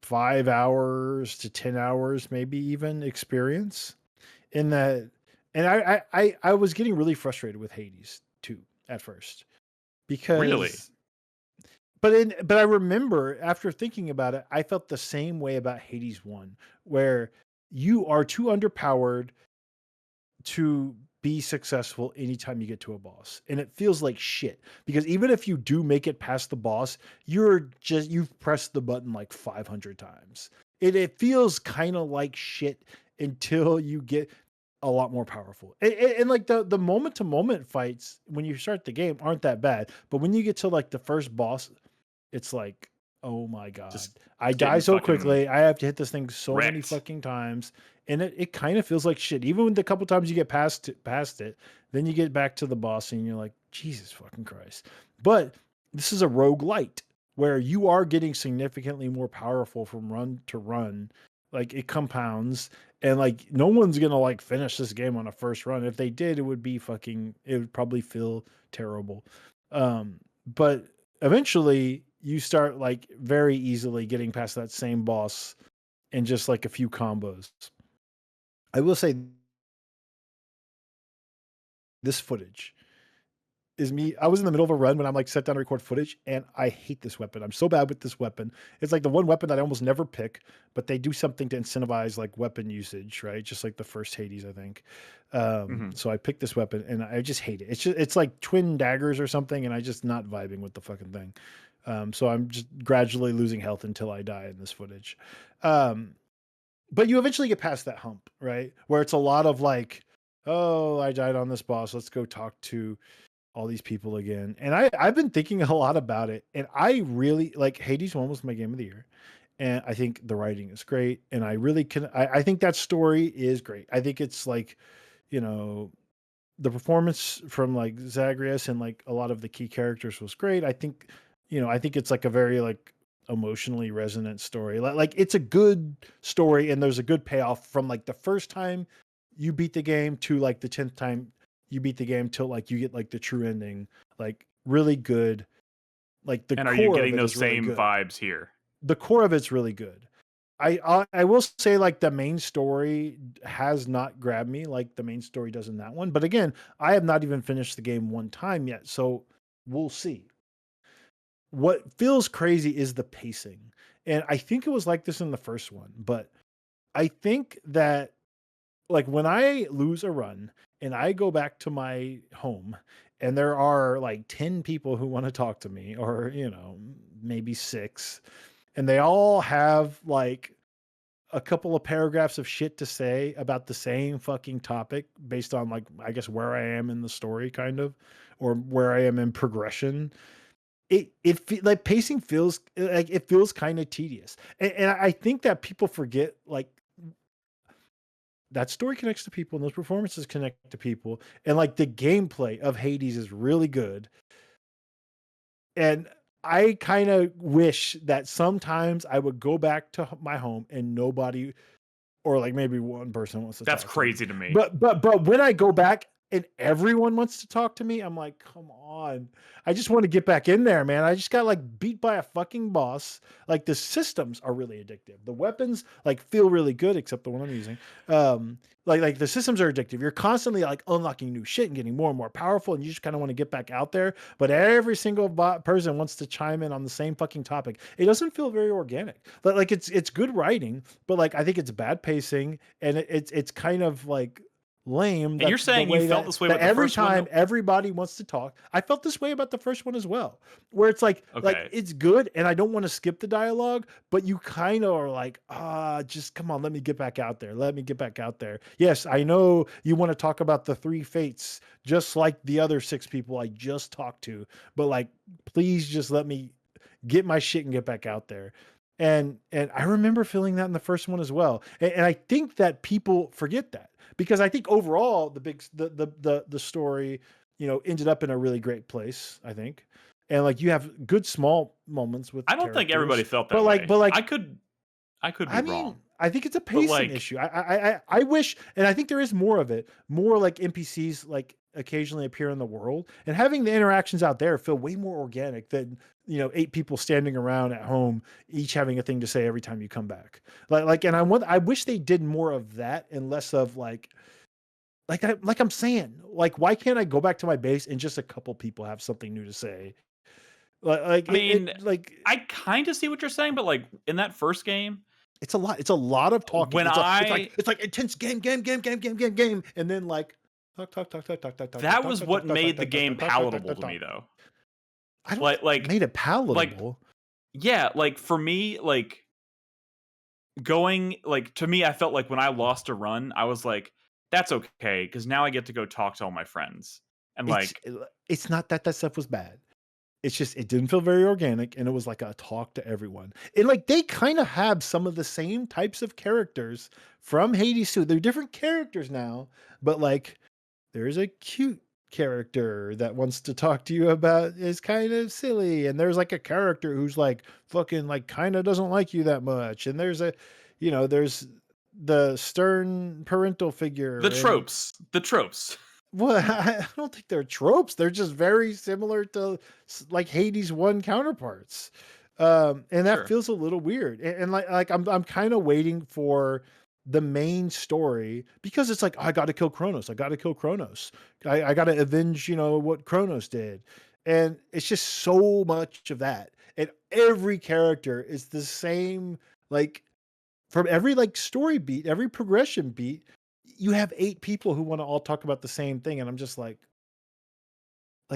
5 hours to 10 hours, maybe even experience in that. And I was getting really frustrated with Hades 2 at first because Really? But I remember after thinking about it, I felt the same way about Hades 1, where you are too underpowered to be successful anytime you get to a boss. And it feels like shit because even if you do make it past the boss, you've pressed the button like 500 times. It feels kind of like shit until you get a lot more powerful. And like the moment to moment fights when you start the game aren't that bad, but when you get to like the first boss, it's like, oh my god, I die so quickly. I have to hit this thing so many fucking times, and it kind of feels like shit. Even with the couple times you get past it, then you get back to the boss and you're like, Jesus fucking Christ. But this is a roguelite where you are getting significantly more powerful from run to run. Like it compounds, and like no one's gonna like finish this game on a first run. If they did, it would probably feel terrible. But eventually you start like very easily getting past that same boss in just like a few combos. I will say this footage is me. I was in the middle of a run when I'm like set down to record footage, and I hate this weapon. I'm so bad with this weapon. It's like the one weapon that I almost never pick, but they do something to incentivize like weapon usage, right? Just like the first Hades, I think. So I picked this weapon and I just hate it. It's like twin daggers or something, and I just not vibing with the fucking thing. So I'm just gradually losing health until I die in this footage. But you eventually get past that hump, right? Where it's a lot of like, oh, I died on this boss. Let's go talk to all these people again. And I've been thinking a lot about it. And I really like Hades 1 was my game of the year. And I think the writing is great. And I really I think that story is great. I think it's like, the performance from like Zagreus and like a lot of the key characters was great. I think it's like a very like emotionally resonant story. Like it's a good story and there's a good payoff from like the first time you beat the game to like the 10th time you beat the game till like you get like the true ending. Like really good. Like the and core are you getting of it those is really same good. vibes here? The core of it's really good. I will say like the main story has not grabbed me like the main story does in that one. But again, I have not even finished the game one time yet, so we'll see. What feels crazy is the pacing. And I think it was like this in the first one, but I think that like when I lose a run and I go back to my home and there are like 10 people who want to talk to me, or, maybe 6, and they all have like a couple of paragraphs of shit to say about the same fucking topic based on like, I guess, where I am in the story kind of, or where I am in progression. Like pacing feels like it feels kind of tedious. And I think that people forget like that story connects to people and those performances connect to people. And like the gameplay of Hades is really good. And I kind of wish that sometimes I would go back to my home and nobody, or like maybe one person wants to That's talk crazy to to me. me. But when I go back and everyone wants to talk to me, I'm like, come on. I just want to get back in there, man. I just got like beat by a fucking boss. Like the systems are really addictive. The weapons like feel really good, except the one I'm using. Like the systems are addictive. You're constantly like unlocking new shit and getting more and more powerful, and you just kind of want to get back out there. But every single person wants to chime in on the same fucking topic. It doesn't feel very organic. But like it's good writing, but like I think it's bad pacing, and it's kind of like lame. And you're saying you felt this way that with the every first one? time everybody wants to talk. I felt this way about the first one as well, where it's like Okay. it's good and I don't want to skip the dialogue, but you kind of are like, just come on, let me get back out there. Let me get back out there. Yes, I know you want to talk about the 3 fates just like the other 6 people I just talked to, but like please just let me get my shit and get back out there. And I remember feeling that in the first one as well. And I think that people forget that, because I think overall the story, ended up in a really great place, I think. And like you have good small moments with I don't think everybody characters, felt that but way. like I could be wrong. I think it's a pacing like- issue. I wish, and I think there is more of it, more like NPCs like occasionally appear in the world, and having the interactions out there feel way more organic than 8 people standing around at home, each having a thing to say every time you come back. And I wish they did more of that and less of like I'm saying, like, why can't I go back to my base and just a couple people have something new to say? I mean, I kind of see what you're saying, but like in that first game, it's a lot. It's a lot of talking. When It's like intense game, and then like talk. That was what made the game palatable to me, though. I don't like made it palatable. Yeah, like for me, like going like to me, I felt like when I lost a run, I was like, that's okay, because now I get to go talk to all my friends. And like it's not that stuff was bad. It's just it didn't feel very organic, and it was like a talk to everyone. And like they kind of have some of the same types of characters from Hades 2. They're different characters now, but like there's a cute character that wants to talk to you about is kind of silly, and there's like a character who's like fucking like kind of doesn't like you that much, and there's there's the stern parental figure. The tropes. Well, I don't think they're tropes. They're just very similar to like Hades 1 counterparts. And that feels a little weird. And like I'm kind of waiting for the main story, because it's like, I got to kill Kronos. I got to kill Kronos. I got to avenge, what Kronos did. And it's just so much of that. And every character is the same, like from every like story beat, every progression beat, you have 8 people who want to all talk about the same thing. And I'm just like,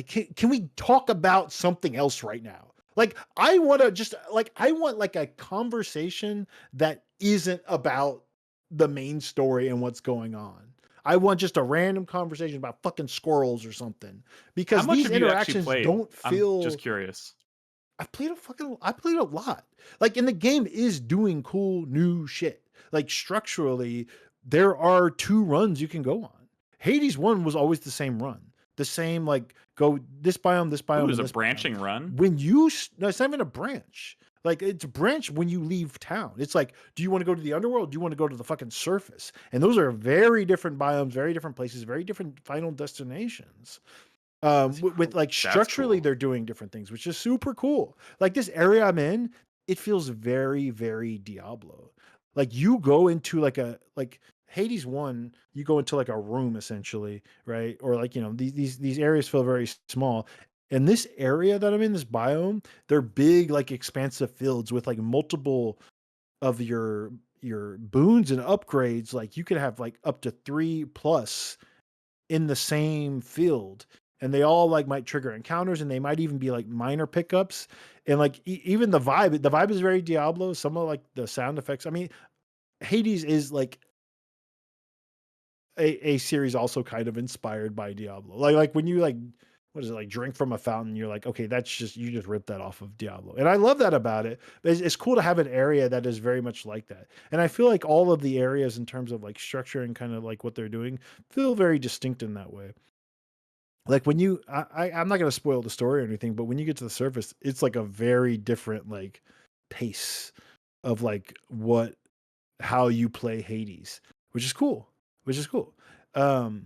can we talk about something else right now? Like, I want to just like, I want like a conversation that isn't about the main story and what's going on. I want just a random conversation about fucking squirrels or something, because these interactions don't feel. I'm just curious. I played a lot. Like, and the game is doing cool new shit. Like structurally, there are 2 runs you can go on. Hades 1 was always the same run. The same, like, go this biome. It was a branching run. No, it's not even a branch. Like, it's a branch when you leave town. It's like, do you want to go to the underworld? Do you want to go to the fucking surface? And those are very different biomes, very different places, very different final destinations. With like structurally, they're doing different things, which is super cool. Like this area I'm in, it feels very, very Diablo. like you go into like Hades 1, you go into like a room essentially, right? Or like, these areas feel very small. And this area that I'm in, this biome, they're big, like expansive fields with like multiple of your boons and upgrades. Like you could have like up to 3 plus in the same field, and they all like might trigger encounters, and they might even be like minor pickups. And like even the vibe is very Diablo. Some of like the sound effects, I mean, Hades is like a series also kind of inspired by Diablo. Like when you like, what is it, like drink from a fountain, you're like, okay, that's just, you just ripped that off of Diablo. And I love that about it. But it's cool to have an area that is very much like that. And I feel like all of the areas in terms of like structure and kind of like what they're doing feel very distinct in that way. Like when you, I'm not going to spoil the story or anything, but when you get to the surface, it's like a very different like pace of like how you play Hades, which is cool, which is cool. Um,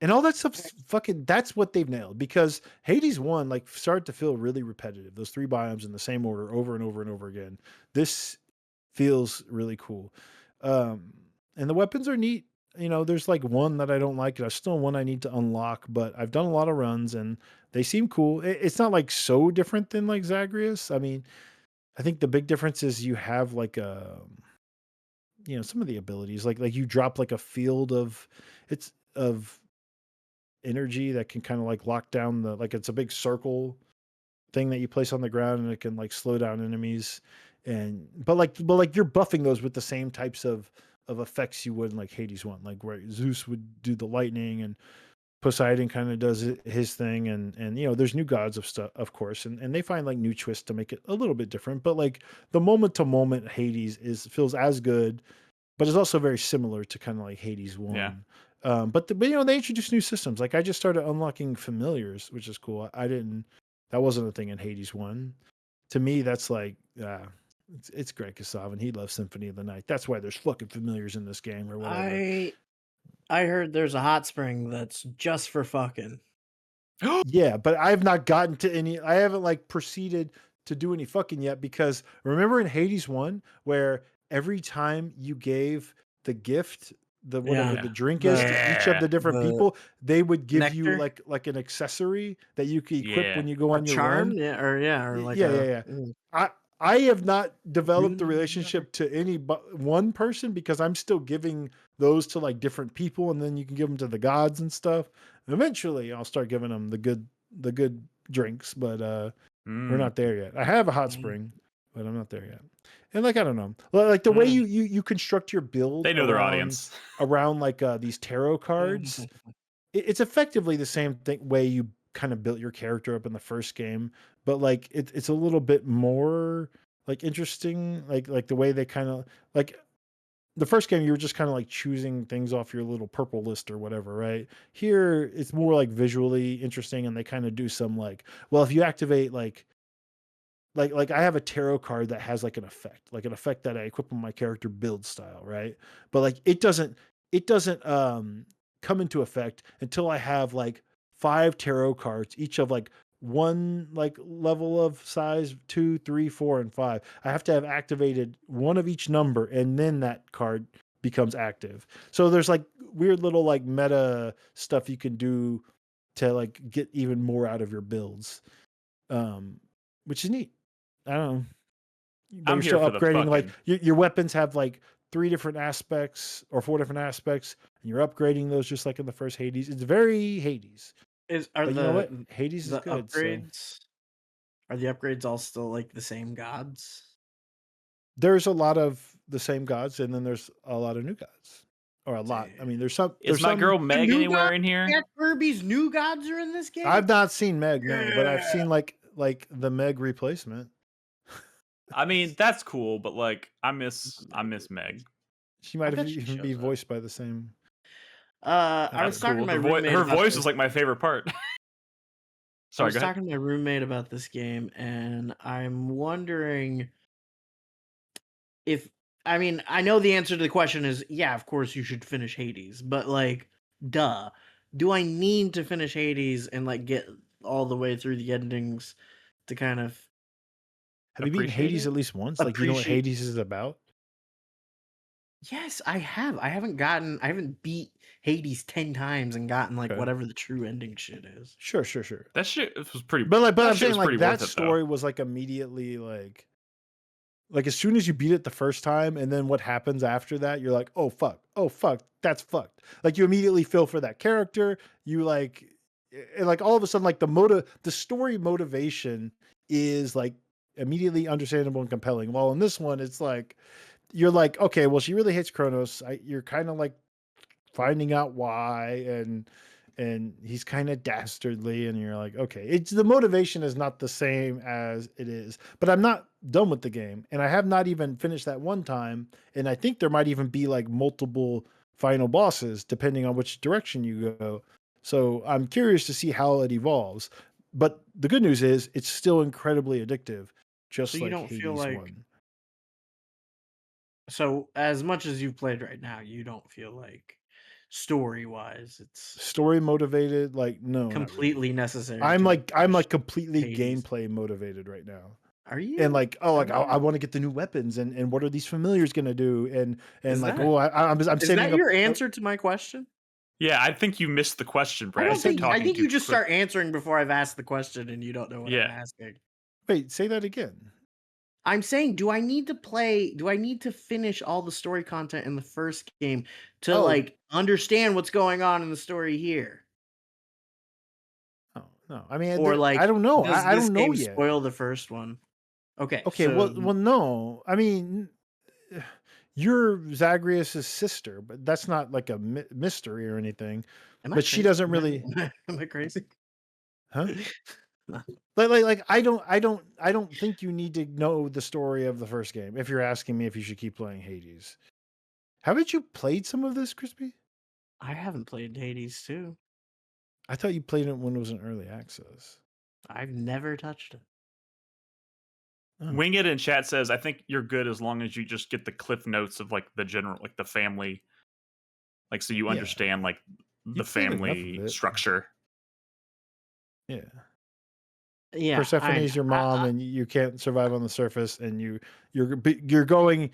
and all that stuff's fucking, that's what they've nailed, because Hades 1 like started to feel really repetitive. Those 3 biomes in the same order over and over and over again. This feels really cool. And the weapons are neat. There's like one that I don't like. There's still one I need to unlock, but I've done a lot of runs and they seem cool. It's not like so different than like Zagreus. I mean, I think the big difference is you have like some of the abilities, like you drop like a field of energy that can kind of like lock down like it's a big circle thing that you place on the ground, and it can like slow down enemies. And but like you're buffing those with the same types of effects you would in like Hades 1, like where Zeus would do the lightning and Poseidon kind of does his thing. And there's new gods of stuff, of course, and they find like new twists to make it a little bit different. But like the moment to moment Hades feels as good, but it's also very similar to kind of like Hades 1. Yeah. But they introduced new systems. Like I just started unlocking familiars, which is cool. That wasn't a thing in Hades 1. To me, that's like, it's Greg Kasavin. He loves Symphony of the Night. That's why there's fucking familiars in this game or whatever. I heard there's a hot spring that's just for fucking. Yeah, but I've not gotten to any. I haven't like proceeded to do any fucking yet, because remember in Hades 1 where every time you gave the gift, the whatever Yeah. the drink is, to each of the different people, they would give you nectar? like an accessory that you could equip Yeah. when you go A on your charm? run. Or like Yeah. I have not developed the Rune- relationship to any but one person, because I'm still giving those to like different people, and then you can give them to the gods and stuff. Eventually, I'll start giving them the good drinks, but we're not there yet. I have a hot spring, but I'm not there yet. And like I don't know, like the way you construct your build They know their audience. around like these tarot cards. It's effectively the same way you kind of built your character up in the first game, but like it's a little bit more like interesting, like the way they kind of like the first game, you were just kind of like choosing things off your little purple list or whatever, right? Here it's more like visually interesting, and they kind of do some like, well, if you activate like I have a tarot card that has like an effect that I equip on my character build style, right? But like it doesn't come into effect until I have like 5 tarot cards, each of like one like level of size, 2, 3, 4, and 5. I have to have activated one of each number, and then that card becomes active. So there's like weird little like meta stuff you can do to like get even more out of your builds, which is neat. I don't know. But I'm you're here still for the upgrading. Like fucking. your weapons have like 3 different aspects or 4 different aspects, and you're upgrading those just like in the first Hades. It's very Hades. Are But you know what? Hades is the good. So upgrades? Are the upgrades all still like the same gods? there's a lot of the same gods, and then there's a lot of new gods. Or a lot. I mean, there's some. Is There's my some. girl The Meg new anywhere gods? in here? Jack Kirby's new gods are in this game. I've not seen Meg, no, but I've Yeah. seen like the Meg replacement. I mean, that's cool, but like, I miss Meg. She might bet have she even be shows up. voiced by the same. I was That's talking cool. to my roommate. Her about voice this. is like my favorite part. I Sorry, was go ahead. talking to my roommate about this game, and I'm wondering if I mean I know the answer to the question is yeah, of course you should finish Hades, but like, duh, do I need to finish Hades and like get all the way through the endings to kind of Have you beaten Appreciate Hades it? at least once? Like, you know what appreciate? Hades is about? Yes, I have. I haven't beat Hades 10 times and gotten like Okay. whatever the true ending shit is. Sure. That shit was pretty. But that I'm shit saying was like pretty that worth it, though. story was like immediately like as soon as you beat it the first time, and then what happens after that, you're like, oh fuck, that's fucked. Like you immediately feel for that character. You like, and like all of a sudden, like the story motivation is like immediately understandable and compelling. While in this one, it's like you're like, okay, well, she really hates Kronos. You're kind of like finding out why, and he's kind of dastardly, and you're like, okay, it's the motivation is not the same as it is. But I'm not done with the game, and I have not even finished that one time, and I think there might even be like multiple final bosses depending on which direction you go. So I'm curious to see how it evolves. But the good news is it's still incredibly addictive, just So you like don't feel Hades like 1. so as much as you've played right now, you don't feel like story-wise it's Story motivated, like no, not really. completely necessary I'm to like finish completely Hades. gameplay motivated right now. Are you? And like, oh, like I Okay. want to get the new weapons, and what are these familiars gonna do? And Is like, that oh, I'm is saving that up. your answer to my question? Yeah, I think you missed the question, I Brad. don't You're think I talking think too you just quick. start answering before I've asked the question and you don't know what I'm Yeah. asking. Wait, say that again. I'm saying, do I need to finish all the story content in the first game to Oh. like understand what's going on in the story here? Oh no, I mean, Or like I don't know. does I this don't know game yet. spoil the first one? Okay, Okay, so well, no. I mean, you're Zagreus' sister, but that's not like a mystery or anything. am I But she crazy? doesn't really, Am I crazy? huh? No. Like I don't think you need to know the story of the first game if you're asking me if you should keep playing Hades. Haven't you played some of this, Crispy? I haven't played Hades 2. I thought you played it when it was in early access. I've never touched it. Oh. Wing It in chat says, I think you're good as long as you just get the cliff notes of like the general, like the family, like so you Yeah. understand like the played enough of family it. structure. Yeah. Yeah, Persephone's your mom, and you can't survive on the surface, and you're beating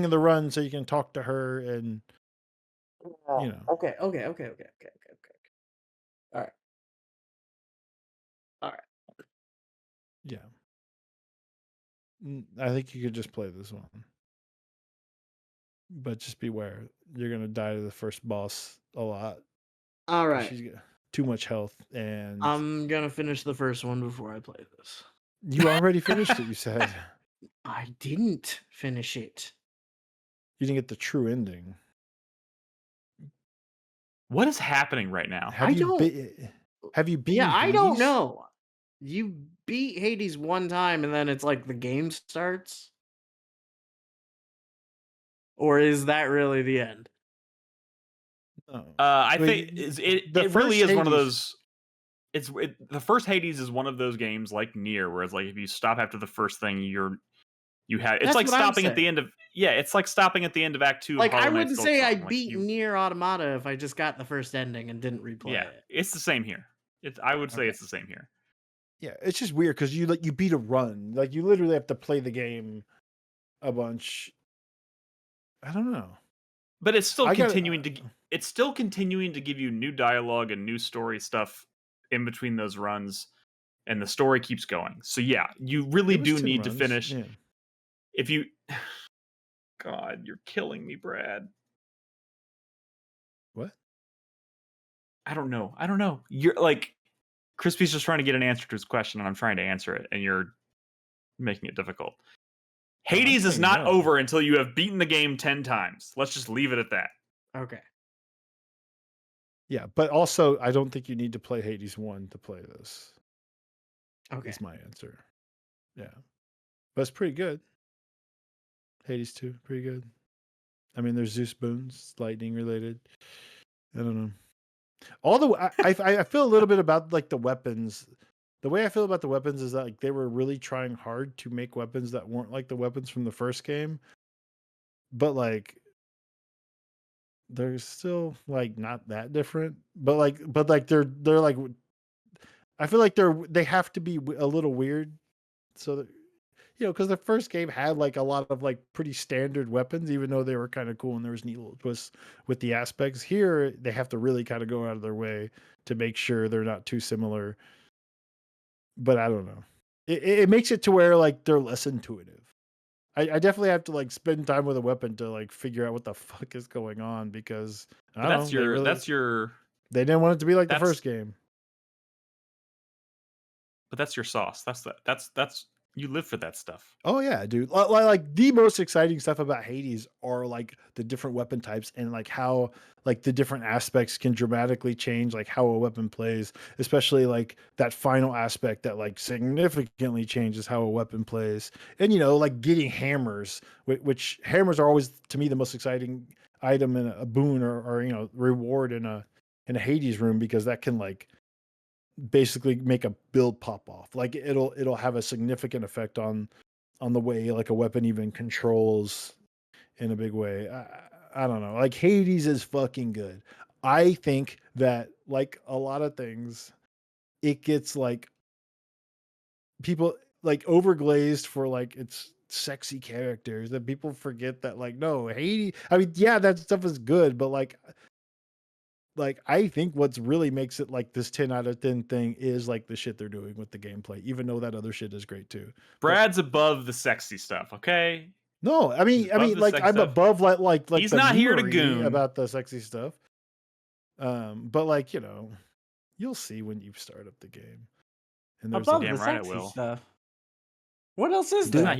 the run so you can talk to her, and you know. Okay. All right. Yeah. I think you could just play this one. But just beware. You're going to die to the first boss a lot. All 'cause right. She's got too much health, and I'm gonna finish the first one before I play this. you already finished it, you said. I didn't finish it. You didn't get the true ending. What is happening right now? Have you beaten Yeah, I don't Hades? know. You beat Hades one time and then it's like the game starts? Or is that really the end? No. I Wait, think the it really first is one of Hades- those. The first Hades is one of those games like Nier, where it's like if you stop after the first thing, you have. It's That's like what I'm stopping at the saying. end of it's like stopping at the end of Act 2 Like of Hollow I Knight wouldn't say I Silksong. Like, beat Nier Automata if I just got the first ending and didn't replay yeah, it. it's the same here. I would say Okay. it's the same here. Yeah, it's just weird because you beat a run. Like you literally have to play the game a bunch. I don't know. But it's still I gotta- continuing to give you new dialogue and new story stuff in between those runs, and the story keeps going. So yeah, you really It was do 10 need to runs, finish. yeah. If you, God, you're killing me, Brad. What? I don't know. You're like, Crispy's just trying to get an answer to his question, and I'm trying to answer it, and you're making it difficult. Hades is saying not no. over until you have beaten the game 10 times. Let's just leave it at that. Okay. Yeah, but also I don't think you need to play Hades 1 to play this. Okay. Is my answer. Yeah. But it's pretty good. Hades 2, pretty good. I mean, there's Zeus boons, lightning related. I don't know. I feel a little bit about like the weapons. The way I feel about the weapons is that like they were really trying hard to make weapons that weren't like the weapons from the first game. But like they're still like not that different. But like they're like I feel like they have to be a little weird. So that, because the first game had like a lot of like pretty standard weapons, even though they were kind of cool and there was neat little twists with the aspects. Here, they have to really kind of go out of their way to make sure they're not too similar. But I don't know. It makes it to where like they're less intuitive. I definitely have to like spend time with a weapon to like figure out what the fuck is going on because I But don't that's know, they didn't want it to be like the that's first game. but that's your sauce. That's you live for that stuff. Oh yeah, dude. Like the most exciting stuff about Hades are like the different weapon types and like how like the different aspects can dramatically change like how a weapon plays, especially like that final aspect that like significantly changes how a weapon plays. And like getting hammers, which hammers are always to me the most exciting item in a boon or reward in a Hades room because that can like basically make a build pop off. Like it'll have a significant effect on the way like a weapon even controls in a big way. I don't know. Like Hades is fucking good. I think that like a lot of things, it gets like people like overglazed for like its sexy characters that people forget that like no Hades. I mean, yeah, that stuff is good, but like I think what's really makes it like this 10 out of 10 thing is like the shit they're doing with the gameplay, even though that other shit is great too. Brad's above the sexy stuff, okay? No, I mean, above the like sexy I'm stuff. above like He's the not here to memery goon. about the sexy stuff. But like you'll see when you start up the game. And there's Above like, the Damn right I sexy will. stuff. What else is He's there? not,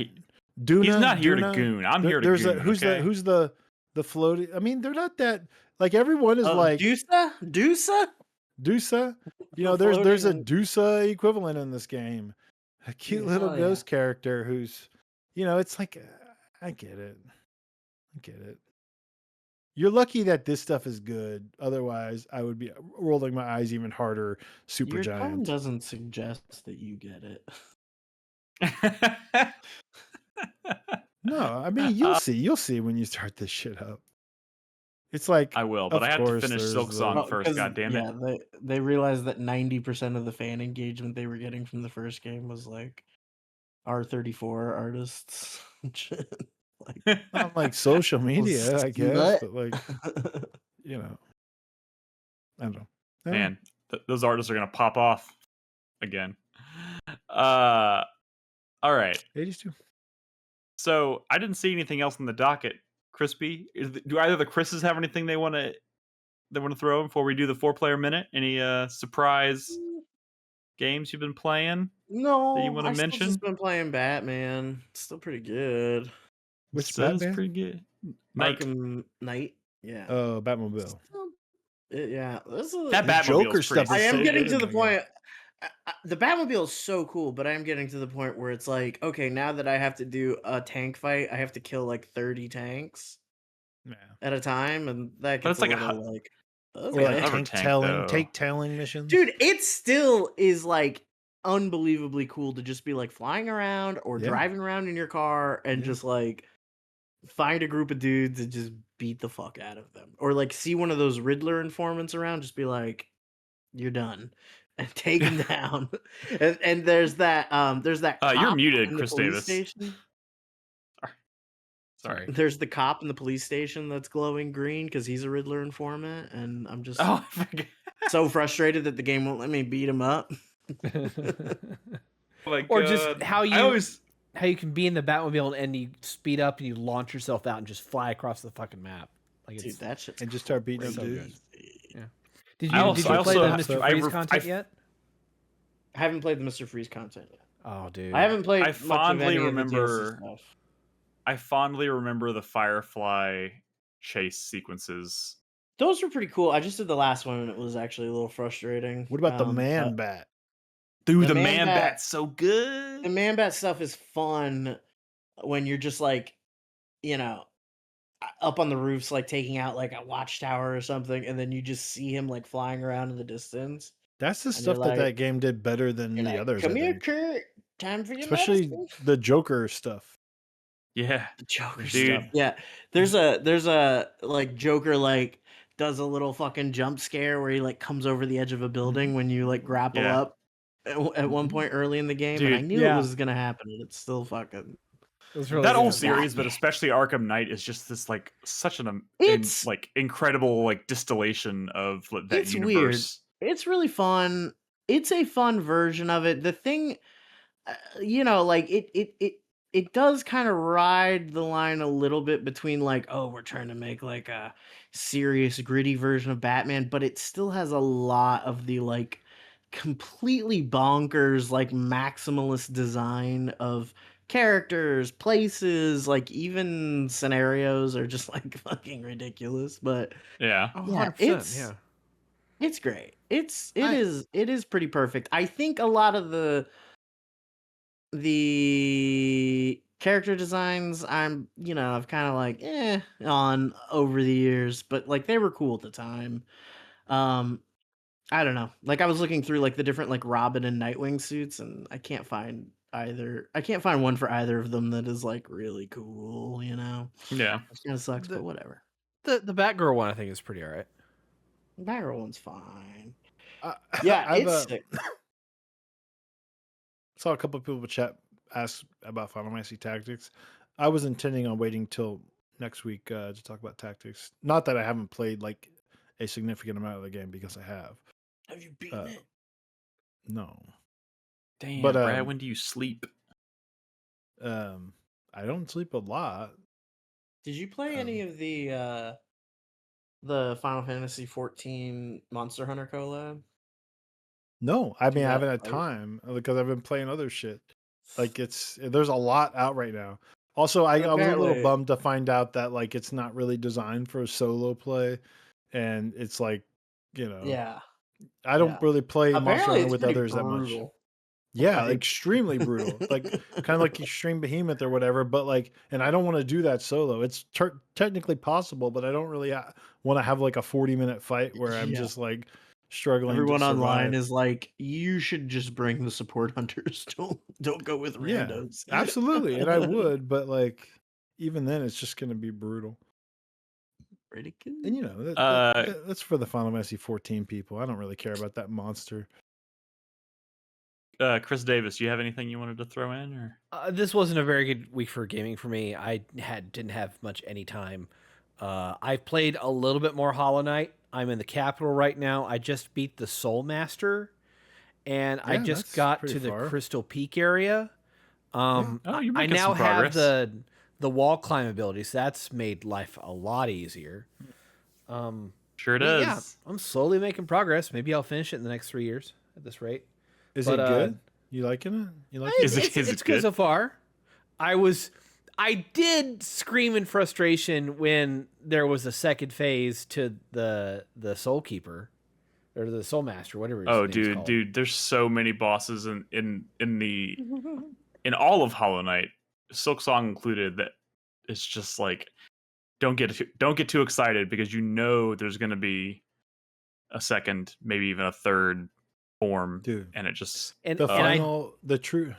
Duna, he's not here to Duna, goon. I'm there- here to there's goon. a who's okay? the floating. I mean, they're not that like everyone is like Dusa? Dusa. The There's a floating- Dusa equivalent in this game. A cute Yeah, little hell ghost character who's, it's like, I get it. I get it. You're lucky that this stuff is good. Otherwise, I would be rolling my eyes even harder. Super Your tone giant. doesn't suggest that you get it. No, I mean you'll see. You'll see when you start this shit up. It's like I will, but of I have to course, finish there's Silksong the- first. 'cause, God damn it! Yeah, they realized that 90% of the fan engagement they were getting from the first game was like R34 artists. Like, on like social media, I guess, Slut. but like I don't know. Man, those artists are gonna pop off again. All right. 82. So I didn't see anything else on the docket. Crispy, do either of the Chris's have anything they want to throw before we do the 4-player minute? Any surprise games you've been playing? No, that you want to I've still mention? just been playing Batman. It's still pretty good. Which That is Batman? pretty good. Knight. Arkham Knight. Yeah. Oh, Batmobile. Yeah. This is That The Batmobile's Joker pretty stuff is I am so getting good to in the that point. The Batmobile is so cool, but I am getting to the point where it's like, okay, now that I have to do a tank fight, I have to kill like 30 tanks Yeah. at a time, and that But gets it's like a a little like, Or like okay. a hover tank, though. telling missions. Dude, it still is like unbelievably cool to just be like flying around or Yeah. driving around in your car and Yeah. just like find a group of dudes and just beat the fuck out of them, or like see one of those Riddler informants around, just be like, you're done, and take him down. And there's that You're cop muted, in the Chris police Davis. station. Sorry. There's the cop in the police station that's glowing green because he's a Riddler informant, and I'm just Oh, I forgot. so frustrated that the game won't let me beat him up. Oh my Or God. just how I always you can be in the Batmobile and you speed up and you launch yourself out and just fly across the fucking map. Like Dude, it's that shit's And just start beating up so dudes. Yeah. Did I you also- play I the also Mr. have- Freeze I content yet? I haven't played the Mr. Freeze content yet. Oh, dude. I haven't played I much of fondly any remember- of the DLC stuff. I fondly remember the Firefly chase sequences. Those were pretty cool. I just did the last one and it was actually a little frustrating. What about the but man bat? Dude, The the Man man Bat- bat's so good. The Man Bat stuff is fun when you're just like, up on the roofs, like taking out like a watchtower or something, and then you just see him like flying around in the distance. That's the And stuff you're that like- game did better than You're the like, others. Come I here, think. Kurt. Time for your Especially medicine." the Joker stuff. Yeah. The Joker Dude. stuff. Yeah. There's a like Joker like does a little fucking jump scare where he like comes over the edge of a building when you like grapple Yeah. up. at one point early in the game, and I Dude, knew yeah. it was gonna happen, and it's still fucking. It was really that whole good. series, but especially Arkham Knight, is just this like such It's incredible like distillation of that it's weird. universe. It's really fun. It's a fun version of it. The thing, like it does kind of ride the line a little bit between like, oh, we're trying to make like a serious, gritty version of Batman, but it still has a lot of the like completely bonkers, like maximalist design of characters, places, like even scenarios are just like fucking ridiculous. But Yeah. Oh, yeah, 100%, it's great. It I- is pretty perfect. I think a lot of the character designs I've kind of like on over the years, but like they were cool at the time. Um I don't know. Like I was looking through like the different like Robin and Nightwing suits, and I can't find either. I can't find one for either of them that is like really cool, Yeah. It kind of sucks, The- but whatever. The Batgirl one I think is pretty alright. Batgirl one's fine. I- Yeah, I've, it's sick. saw a couple of people chat ask about Final Fantasy Tactics. I was intending on waiting till next week to talk about Tactics. Not that I haven't played like a significant amount of the game, because I have. Have you beaten it? No. Damn, But, Brad, when do you sleep? I don't sleep a lot. Did you play any of the Final Fantasy 14 Monster Hunter collab? No, I mean I Yeah, haven't had right. time because I've been playing other shit. Like there's a lot out right now. Also, I was a little Apparently- bummed to find out that like it's not really designed for solo play, and it's like, Yeah. I don't yeah. really play Monster Apparently Hunter it's with pretty others that much. brutal. Yeah, Like- extremely brutal. Like kind of like Extreme Behemoth or whatever, but like, and I don't want to do that solo. It's technically possible, but I don't really want to have like a 40-minute fight where I'm Yeah. just like struggling Everyone to online survive. is like, you should just bring the support hunters. Don't go with Yeah, randos. absolutely, and I would, but like even then it's just going to be brutal. Pretty cool. And that's for the Final Fantasy 14 people. I don't really care about that monster. Chris Davis, do you have anything you wanted to throw in, or? This wasn't a very good week for gaming for me. I didn't have much any time. I've played a little bit more Hollow Knight. I'm in the capital right now. I just beat the Soul Master, and I Yeah, just that's got pretty to the far. Crystal Peak area. Oh, you're I making now some have progress. the wall climb abilities. That's made life a lot easier. Sure But does. yeah, I'm slowly making progress. Maybe I'll finish it in the next 3 years at this rate. Is But, it good? You liking it? You like Is it? it- It's good? good so far. I did scream in frustration when there was a second phase to the Soul Keeper or the Soul Master, whatever his Oh, name's called. dude, there's so many bosses in all of Hollow Knight, Silksong included, that it's just like don't get too excited, because there's going to be a second, maybe even a third form, Dude. and it just And, The and final, the true.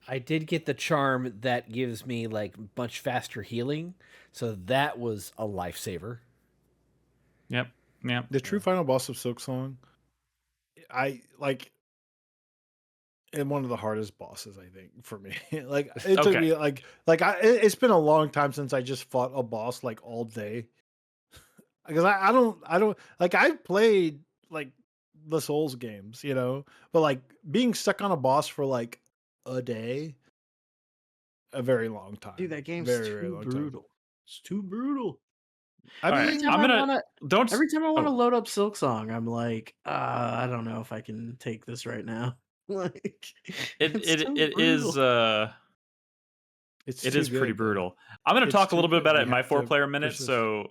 I did get the charm that gives me like much faster healing, so that was a lifesaver. yep. The true final boss of Silksong, I like, and one of the hardest bosses, I think, for me. Like it took Okay. me it's been a long time since I just fought a boss like all day. Because I don't like, I've played like the Souls games, but like being stuck on a boss for like a day, a very long time. Dude, that game's very, very too long time. brutal. It's too brutal. I All right, mean, Every time I'm I gonna wanna don't. every time I want to oh. load up Silksong, I'm like, I don't know if I can take this right now. Like it's It too it is brutal. it's it too is pretty good, though. brutal. I'm going to It's talk a too little bit good. about it You in my have to 4-player minute, persist. so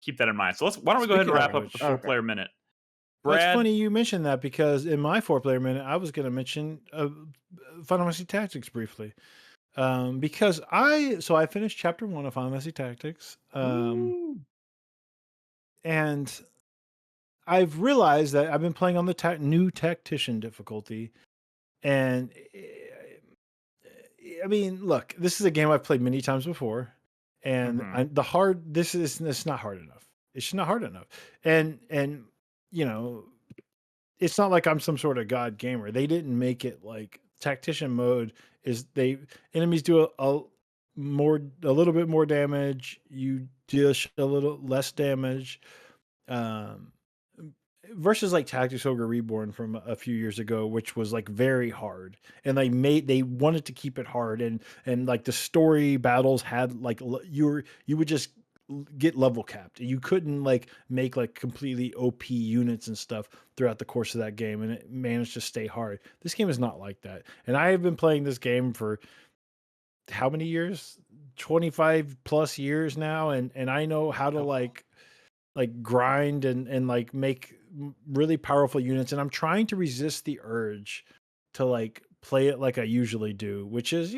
keep that in mind. So why don't we go ahead and Speaking wrap of up the which- 4-player minute? Well, it's Brad, funny you mentioned that, because in my 4-player minute, I was going to mention Final Fantasy Tactics briefly, because I finished chapter 1 of Final Fantasy Tactics, Ooh. and I've realized that I've been playing on the new tactician difficulty, and I mean, look, this is a game I've played many times before, and Mhm. it's not hard enough. It's just not hard enough, and it's not like I'm some sort of god gamer. They didn't make it like tactician mode is enemies do a little bit more damage. You dish a little less damage. Um, versus like Tactics Ogre Reborn from a few years ago, which was like very hard, and they wanted to keep it hard, and like the story battles had like you would just get level capped. You couldn't like make like completely OP units and stuff throughout the course of that game, and it managed to stay hard. This game is not like that, and I have been playing this game for how many years? 25 plus years now, and I know how to like grind and like make really powerful units, and I'm trying to resist the urge to like play it like I usually do, which is,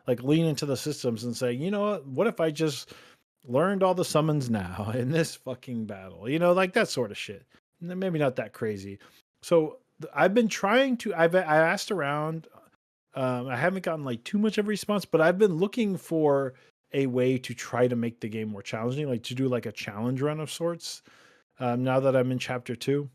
like lean into the systems and say, you know what if I just learned all the summons now in this fucking battle, like that sort of shit. Maybe not that crazy. So I've been trying to, I asked around. I haven't gotten like too much of a response, but I've been looking for a way to try to make the game more challenging, like to do like a challenge run of sorts. Now that I'm in chapter 2,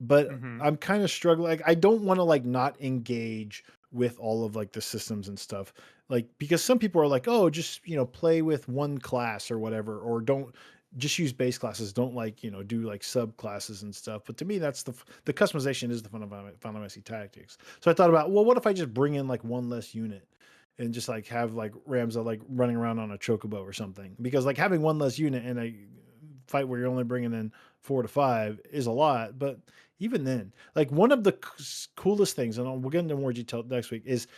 but I'm kind of struggling. Like, I don't want to like not engage with all of like the systems and stuff, like, because some people are like, oh, just play with one class or whatever, or don't just use base classes, don't like do like sub classes and stuff. But to me, that's the customization is the fun of Final Fantasy Tactics. So I thought about, well, what if I just bring in like one less unit and just like have like Ramza like running around on a chocobo or something, because like having one less unit in a fight where you're only bringing in 4 to 5 is a lot. But even then, like, one of the coolest things, and we'll get into more detail next week, is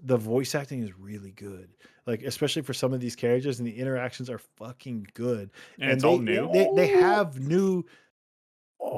the voice acting is really good, like especially for some of these characters, and the interactions are fucking good, And it's all new. They have new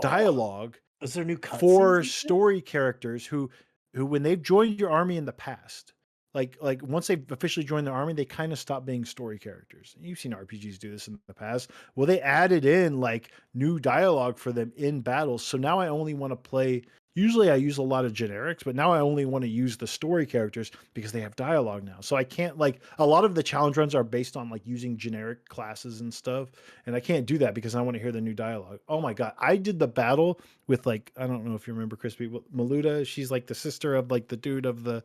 dialogue. Is there new for cutscenes? story characters who when they've joined your army in the past, like once they've officially joined the army, they kind of stop being story characters. You've seen RPGs do this in the past. Well, they added in like new dialogue for them in battles. So now I only want to play. Usually I use a lot of generics, but now I only want to use the story characters because they have dialogue now. So I can't, like, a lot of the challenge runs are based on like using generic classes and stuff. And I can't do that because I want to hear the new dialogue. Oh my God. I did the battle with, like, I don't know if you remember, Crispy, Maluda. She's like the sister of like the dude of the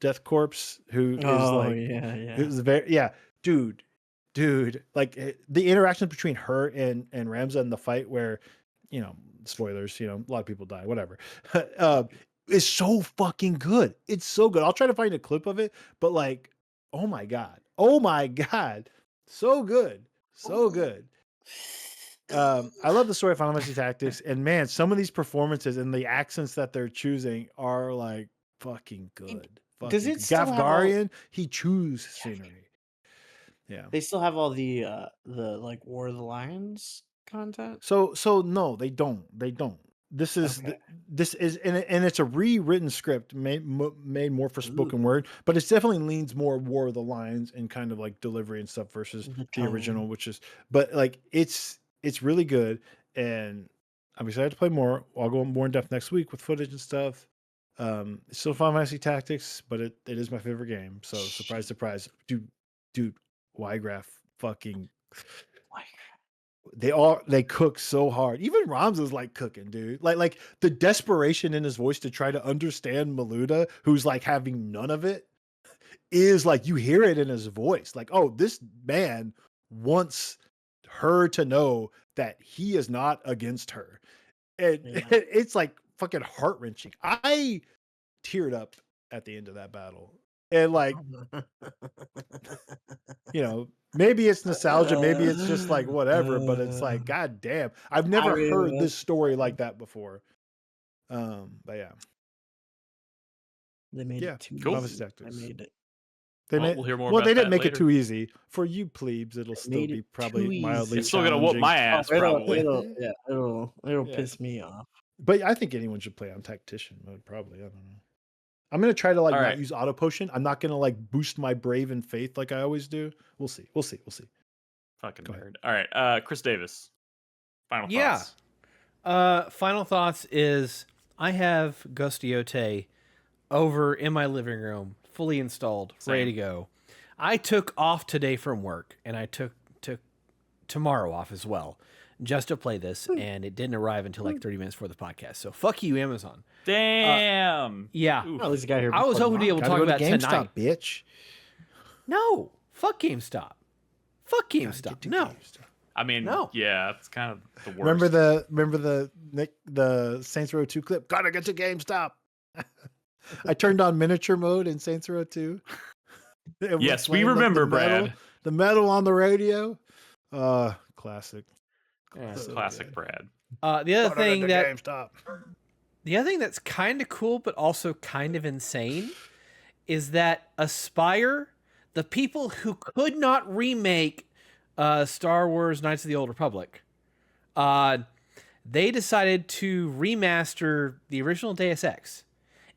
Death Corpse, who is like, who's very, yeah, dude, like the interaction between her and Ramza in the fight where, spoilers, a lot of people die, whatever, is so fucking good. It's so good. I'll try to find a clip of it, but like, oh my god, so good, so good. I love the story of Final Fantasy Tactics, and man, some of these performances and the accents that they're choosing are like fucking good. Does it still have all- Gafgarian? He chews scenery. Yeah. They still have all the like War of the Lions content. So no, they don't. This is Okay. this is and it's a rewritten script made more for spoken word, but it definitely leans more War of the Lions and kind of like delivery and stuff versus the original, which is, but like it's really good, and I'm excited to play more. I'll go more in depth next week with footage and stuff. It's still Final Fantasy Tactics, but it is my favorite game. So surprise, dude, Ygraph fucking. They cook so hard. Even Ramza's like cooking, dude. Like the desperation in his voice to try to understand Maluda, who's like having none of it, is like, you hear it in his voice. Like, oh, this man wants her to know that he is not against her. And it's like fucking heart-wrenching. I teared up at the end of that battle. And like, maybe it's nostalgia, maybe it's just like whatever, but it's like, god damn, I've never heard this story like that before. But yeah, they made it too Cool. easy. I made it. We'll hear more well, about they didn't that make later. it too easy for you plebes. It'll still made be it probably too mildly It's still gonna whoop my ass, probably. It'll Yeah. piss me off. But I think anyone should play on tactician mode, probably. I don't know. I'm gonna try to like All not right. use auto potion. I'm not gonna like boost my brave and faith like I always do. We'll see. Fucking Go ahead. nerd. All right, Chris Davis. Final thoughts. Final thoughts is I have Ghost over in my living room, fully installed, ready to go. I took off today from work, and I took tomorrow off as well. just to play this, and it didn't arrive until like 30 minutes before the podcast. So fuck you, Amazon. Damn. Yeah. Oof. At least I got here. I was before hoping to be able to Gotta talk go to about GameStop, tonight. bitch. No, fuck GameStop. Fuck Gotta GameStop. get to No. GameStop. I mean, No. yeah, it's kind of the worst. Remember the Saints Row 2 clip? Gotta get to GameStop. I turned on miniature mode in Saints Row 2. It was Yes, we playing, like, remember, the metal, Brad. The metal on the radio. Classic. Yeah. So Classic good. Brad. The other Gotta thing get that to GameStop. the other thing that's kind of cool but also kind of insane is that Aspire, the people who could not remake Star Wars Knights of the Old Republic, they decided to remaster the original Deus Ex.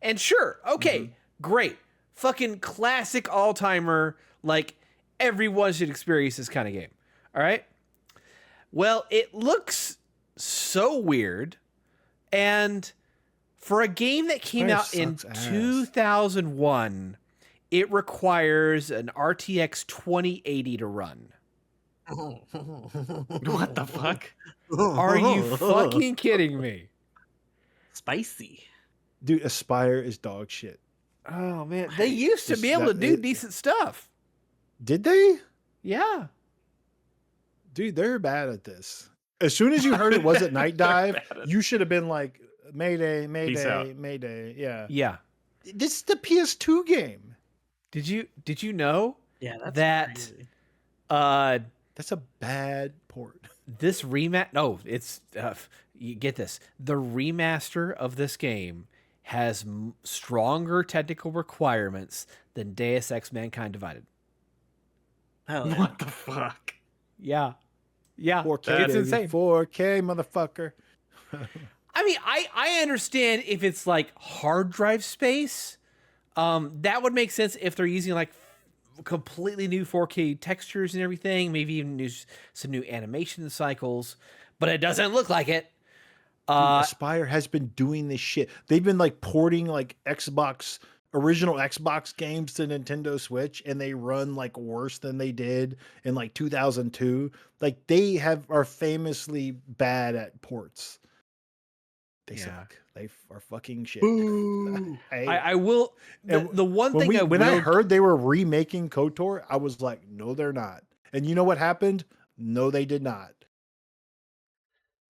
And sure, okay, great. Fucking classic all-timer, like everyone should experience this kind of game. All right? Well, it looks so weird, and for a game that came Fire out in sucks ass. 2001, it requires an RTX 2080 to run. What the fuck? Are you fucking kidding me? spicy? Dude, Aspire is dog shit. Oh man, they used to Just be able to that- do it- decent stuff. Did they? Yeah. Dude, they're bad at this. As soon as you heard it wasn't Night Dive, bad at it. you should have been like, Mayday, Peace Mayday, out. Mayday. Yeah. Yeah. This is the PS2 game. Did you know Yeah, that's that crazy. That's a bad port. this no, it's you get this. The remaster of this game has stronger technical requirements than Deus Ex Mankind Divided. Hell yeah. What the fuck? Yeah. Yeah. 4K, it's baby. insane. 4K, motherfucker. I mean, I understand if it's like hard drive space. That would make sense if they're using like completely new 4K textures and everything, maybe even some new animation cycles, but it doesn't look like it. Dude, Aspire has been doing this shit. They've been like porting like original Xbox games to Nintendo Switch, and they run like worse than they did in like 2002. Like they are famously bad at ports. They Yeah. suck. They are fucking shit. Boo. I will. And The one when thing I will- heard they were remaking KOTOR, I was like, no, they're not. And you know what happened? No, they did not.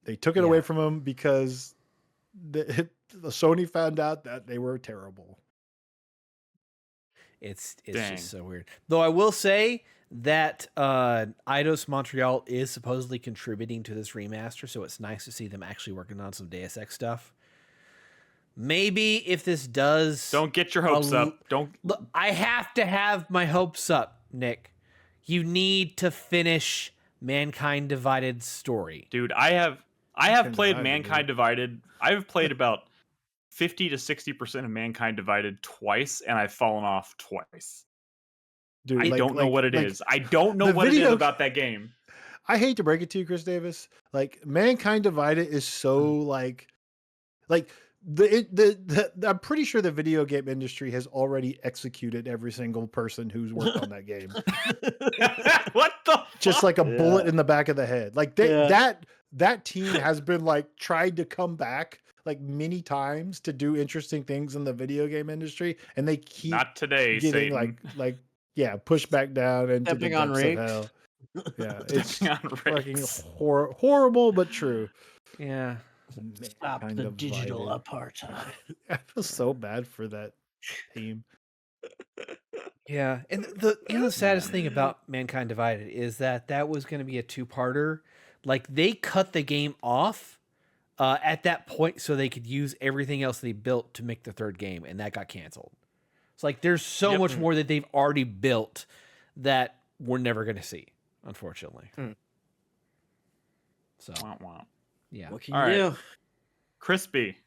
They took it away Yeah. from them because the Sony found out that they were terrible. It's Dang. just so weird. Though I will say that Eidos Montreal is supposedly contributing to this remaster, so it's nice to see them actually working on some Deus Ex stuff. Maybe if this does, Don't get your hopes a- up. Don't. Look, I have to have my hopes up, Nick. You need to finish Mankind Divided's story. Dude, I have Mankind played Divided, Mankind Divided. I've played about 50 to 60% of Mankind Divided twice, and I've fallen off twice. Dude, I don't know what it is. I don't know the what it is video- about that game. I hate to break it to you, Chris Davis. Like Mankind Divided is so like I'm pretty sure the video game industry has already executed every single person who's worked on that game. What the Just fuck? like a bullet in the back of the head. Like Yeah. that team has been like tried to come back like many times to do interesting things in the video game industry, and they keep Not today, getting Satan. like pushed back down into Stepping the on depths of rakes. hell. Yeah, it's Stepping on fucking rakes. horrible but true. Yeah. Stop Mankind the digital Divided. apartheid. I feel so bad for that team. Yeah, and the saddest thing about Mankind Divided is that was going to be a two-parter. Like they cut the game off at that point so they could use everything else they built to make the third game, and that got canceled. It's like there's so Yep. much more that they've already built that we're never going to see, unfortunately. Hmm. So Wah, wah. yeah, What can All you right. do? Crispy.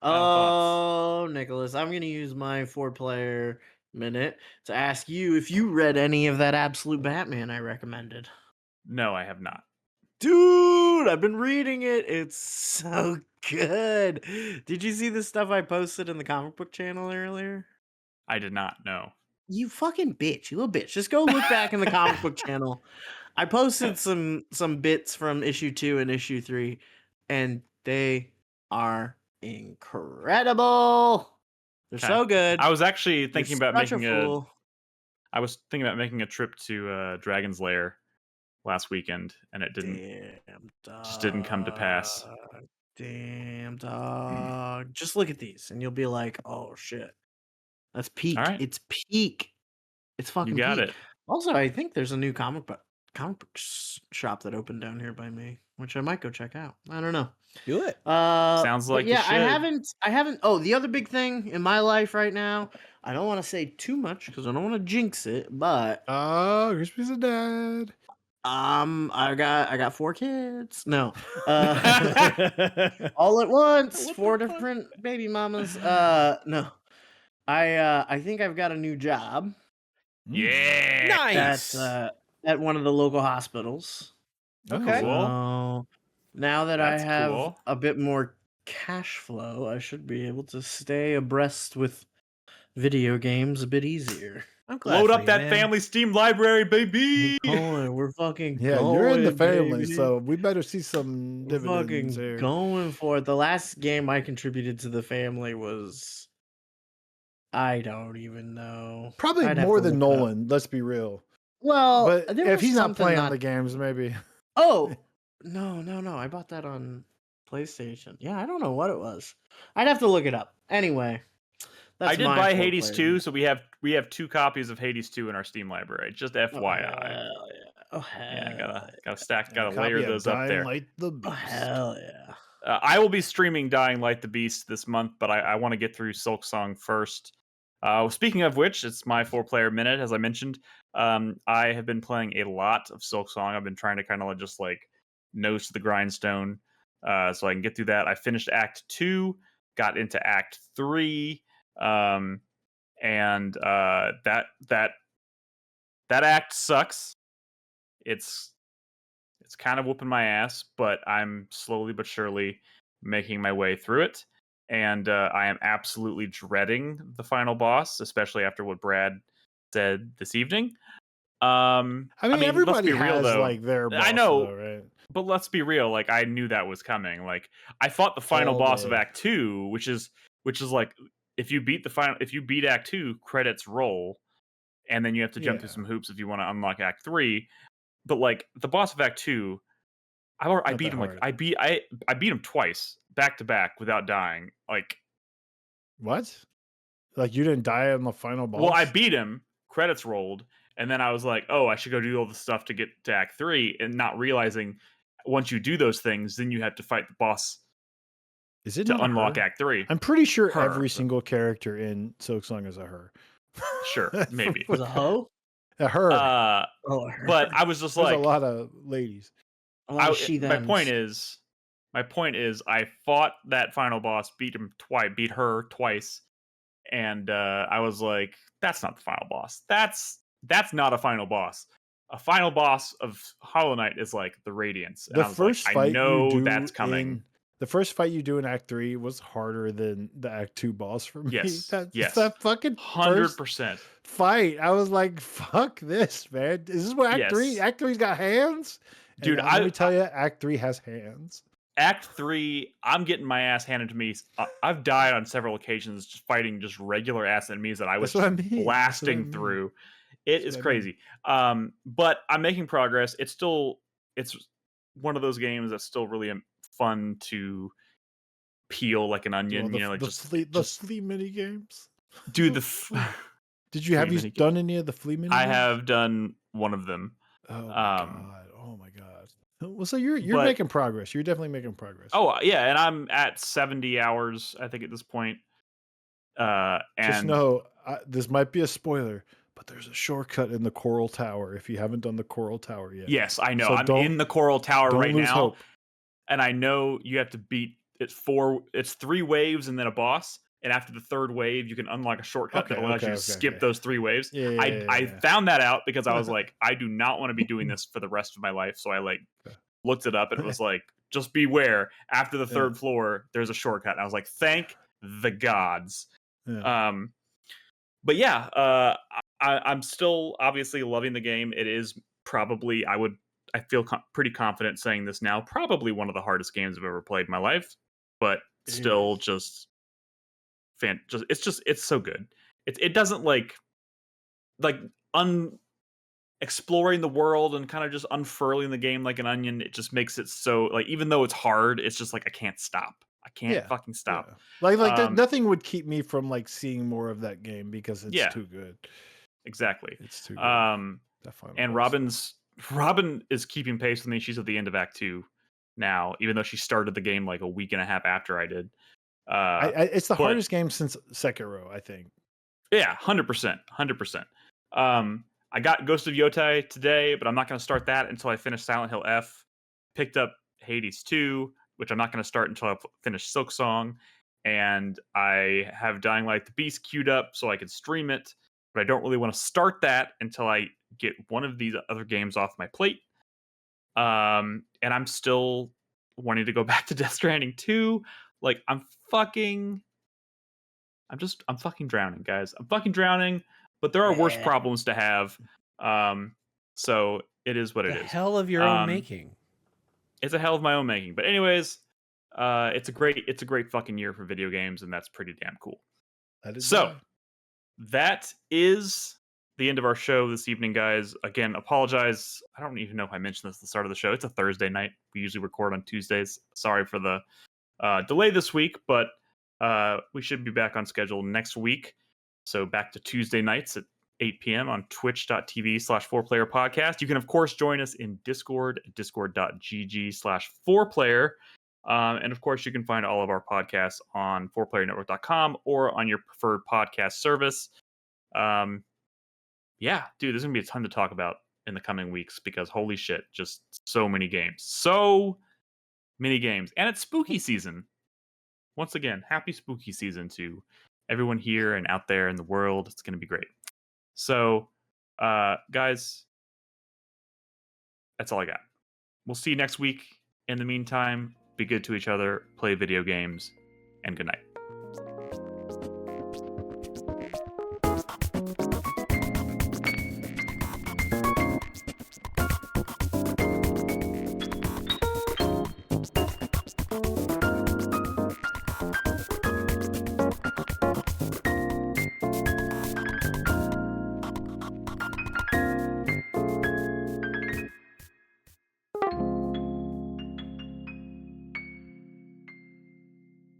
Final thoughts. Oh, Nicholas, I'm going to use my 4-player minute to ask you if you read any of that Absolute Batman I recommended. No, I have not. Dude, I've been reading it. It's so good. Did you see the stuff I posted in the comic book channel earlier? I did not know. You fucking bitch. You little bitch. Just go look back in the comic book channel. I posted some bits from issue 2 and issue 3, and they are incredible. They're Okay. so good. I was actually thinking You're about such making a fool. I was thinking about making a trip to Dragon's Lair last weekend, and it Damn just didn't come to pass. dog. Damn dog. Just look at these, and you'll be like, "Oh shit, that's peak. All right. It's peak. It's fucking You got peak." it. Also, I think there's a new comic book shop that opened down here by me, which I might go check out. I don't know. Do it. Sounds But like you yeah, I should. haven't. Oh, the other big thing in my life right now, I don't want to say too much because I don't want to jinx it, but Oh, Crispy's a dad. I got 4 kids. No, all at once, What 4 the fuck? different baby mamas. No, I think I've got a new job Yeah. Nice. at one of the local hospitals. Okay. Cool. So now that I That's have cool. a bit more cash flow, I should be able to stay abreast with video games a bit easier. I'm glad Load for up you, that man. family Steam library, baby. We're fucking Yeah, going, you're in the family, baby. so we better see some We're dividends fucking here. going for it. The last game I contributed to the family was I don't even know. Probably I'd have more to than look it up. Nolan, let's be real. Well, But there if was he's not something playing the games, maybe. Oh, no. I bought that on PlayStation. Yeah, I don't know what it was. I'd have to look it up. Anyway, that's I did my buy 4 Hades player 2, minute. so we have 2 copies of Hades 2 in our Steam library. Just Oh, FYI. hell yeah. Oh, hell Yeah, gotta yeah. stack, gotta Copy layer of those up Dying there. Light the Oh, Beast. hell yeah. I will be streaming Dying Light the Beast this month, but I want to get through Silksong first. Speaking of which, it's my 4-player minute, as I mentioned. I have been playing a lot of Silksong. I've been trying to kind of just like nose to the grindstone, so I can get through that. I finished Act 2, got into Act 3, and that act sucks. It's kind of whooping my ass, but I'm slowly but surely making my way through it. And I am absolutely dreading the final boss, especially after what Brad said this evening. I mean, let's everybody be real has though. like their boss, I know, though, right? but let's be real. Like I knew that was coming. Like I fought the final All boss of day. Act 2, which is like if you beat Act 2, credits roll, and then you have to jump through Yeah. some hoops if you want to unlock Act 3. But like the boss of Act 2, I Not beat that him like hard. I beat him twice back to back without dying. Like, What? Like you didn't die on the final boss? well, I beat him, credits rolled, and then I was like, oh, I should go do all the stuff to get to Act 3, and not realizing once you do those things, then you have to fight the boss Is it to not unlock her? Act 3. I'm pretty sure Her. every single character in Silksong is a her. Sure, maybe. Was a hoe? A her. Oh, But I was just There's like, a lot of ladies. a lot of she my point is, I fought that final boss, beat her twice, and I was like, that's not the final boss. That's not a final boss. A final boss of Hollow Knight is like the Radiance. And The I was first like, I fight know you do that's coming. the first fight you do in Act 3 was harder than the Act 2 boss for me. Yes, That's yes. that fucking 100%. fight. I was like, fuck this, man. Is this what Act 3? Yes. Act 3's got hands? Dude, And let me tell you, Act 3 has hands. Act 3, I'm getting my ass handed to me. I've died on several occasions just fighting just regular ass enemies that I was That's what I mean. That's what I blasting mean. through. It That's is what I crazy. But I'm making progress. It's one of those games that's still really fun to peel like an onion. Well, the flea mini games. Dude, Did you have flea you mini done any of the flea mini? I games? have done one of them. Oh my god! Oh my god! Well, so you're but- making progress. You're definitely making progress. Oh yeah, and I'm at 70 hours, I think, at this point. And Just know this might be a spoiler, but there's a shortcut in the Coral Tower if you haven't done the Coral Tower yet. yes, I know. So I'm in the Coral Tower don't right lose now, hope. and I know you have to beat it's 3 waves and then a boss. And after the 3rd wave, you can unlock a shortcut that allows you to skip those 3 waves. Yeah, I found that out because I was like, I do not want to be doing this for the rest of my life. So I looked it up and it was like, just beware. After the 3rd floor, there's a shortcut. And I was like, thank the gods. Yeah. But yeah, I'm still obviously loving the game. It is probably, I would I feel pretty confident saying this now. Probably one of the hardest games I've ever played in my life, but still just it's so good. It doesn't like exploring the world and kind of just unfurling the game like an onion. It just makes it so like, even though it's hard, it's just like I can't stop. I can't fucking stop. Yeah. Nothing would keep me from like seeing more of that game because it's too good. Exactly. It's too good. And Robin is keeping pace with me. She's at the end of Act 2 now, even though she started the game like a week and a half after I did. It's the hardest game since Sekiro, I think. Yeah, 100%. I got Ghost of Yotai today, but I'm not going to start that until I finish Silent Hill F. Picked up Hades 2, which I'm not going to start until I finish Silksong. And I have Dying Light the Beast queued up so I can stream it, but I don't really want to start that until I get one of these other games off my plate. And I'm still wanting to go back to Death Stranding 2. Like, I'm fucking drowning, guys. I'm fucking drowning, but there are worse problems to have. So it is what it is. The hell of your own making. It's a hell of my own making. But anyways, it's a great fucking year for video games, and that's pretty damn cool. That is the end of our show this evening, guys. Again, apologize. I don't even know if I mentioned this at the start of the show. It's a Thursday night. We usually record on Tuesdays. Sorry for the delay this week, but we should be back on schedule next week. So back to Tuesday nights at 8 p.m. on twitch.tv/4player podcast. You can, of course, join us in Discord, discord.gg/4player. And of course, you can find all of our podcasts on 4playernetwork.com or on your preferred podcast service. Yeah, dude, there's going to be a ton to talk about in the coming weeks because holy shit, just so many games. So many games. And it's spooky season. Once again, happy spooky season to everyone here and out there in the world. It's going to be great. So, guys, that's all I got. We'll see you next week. In the meantime, be good to each other, play video games, and good night.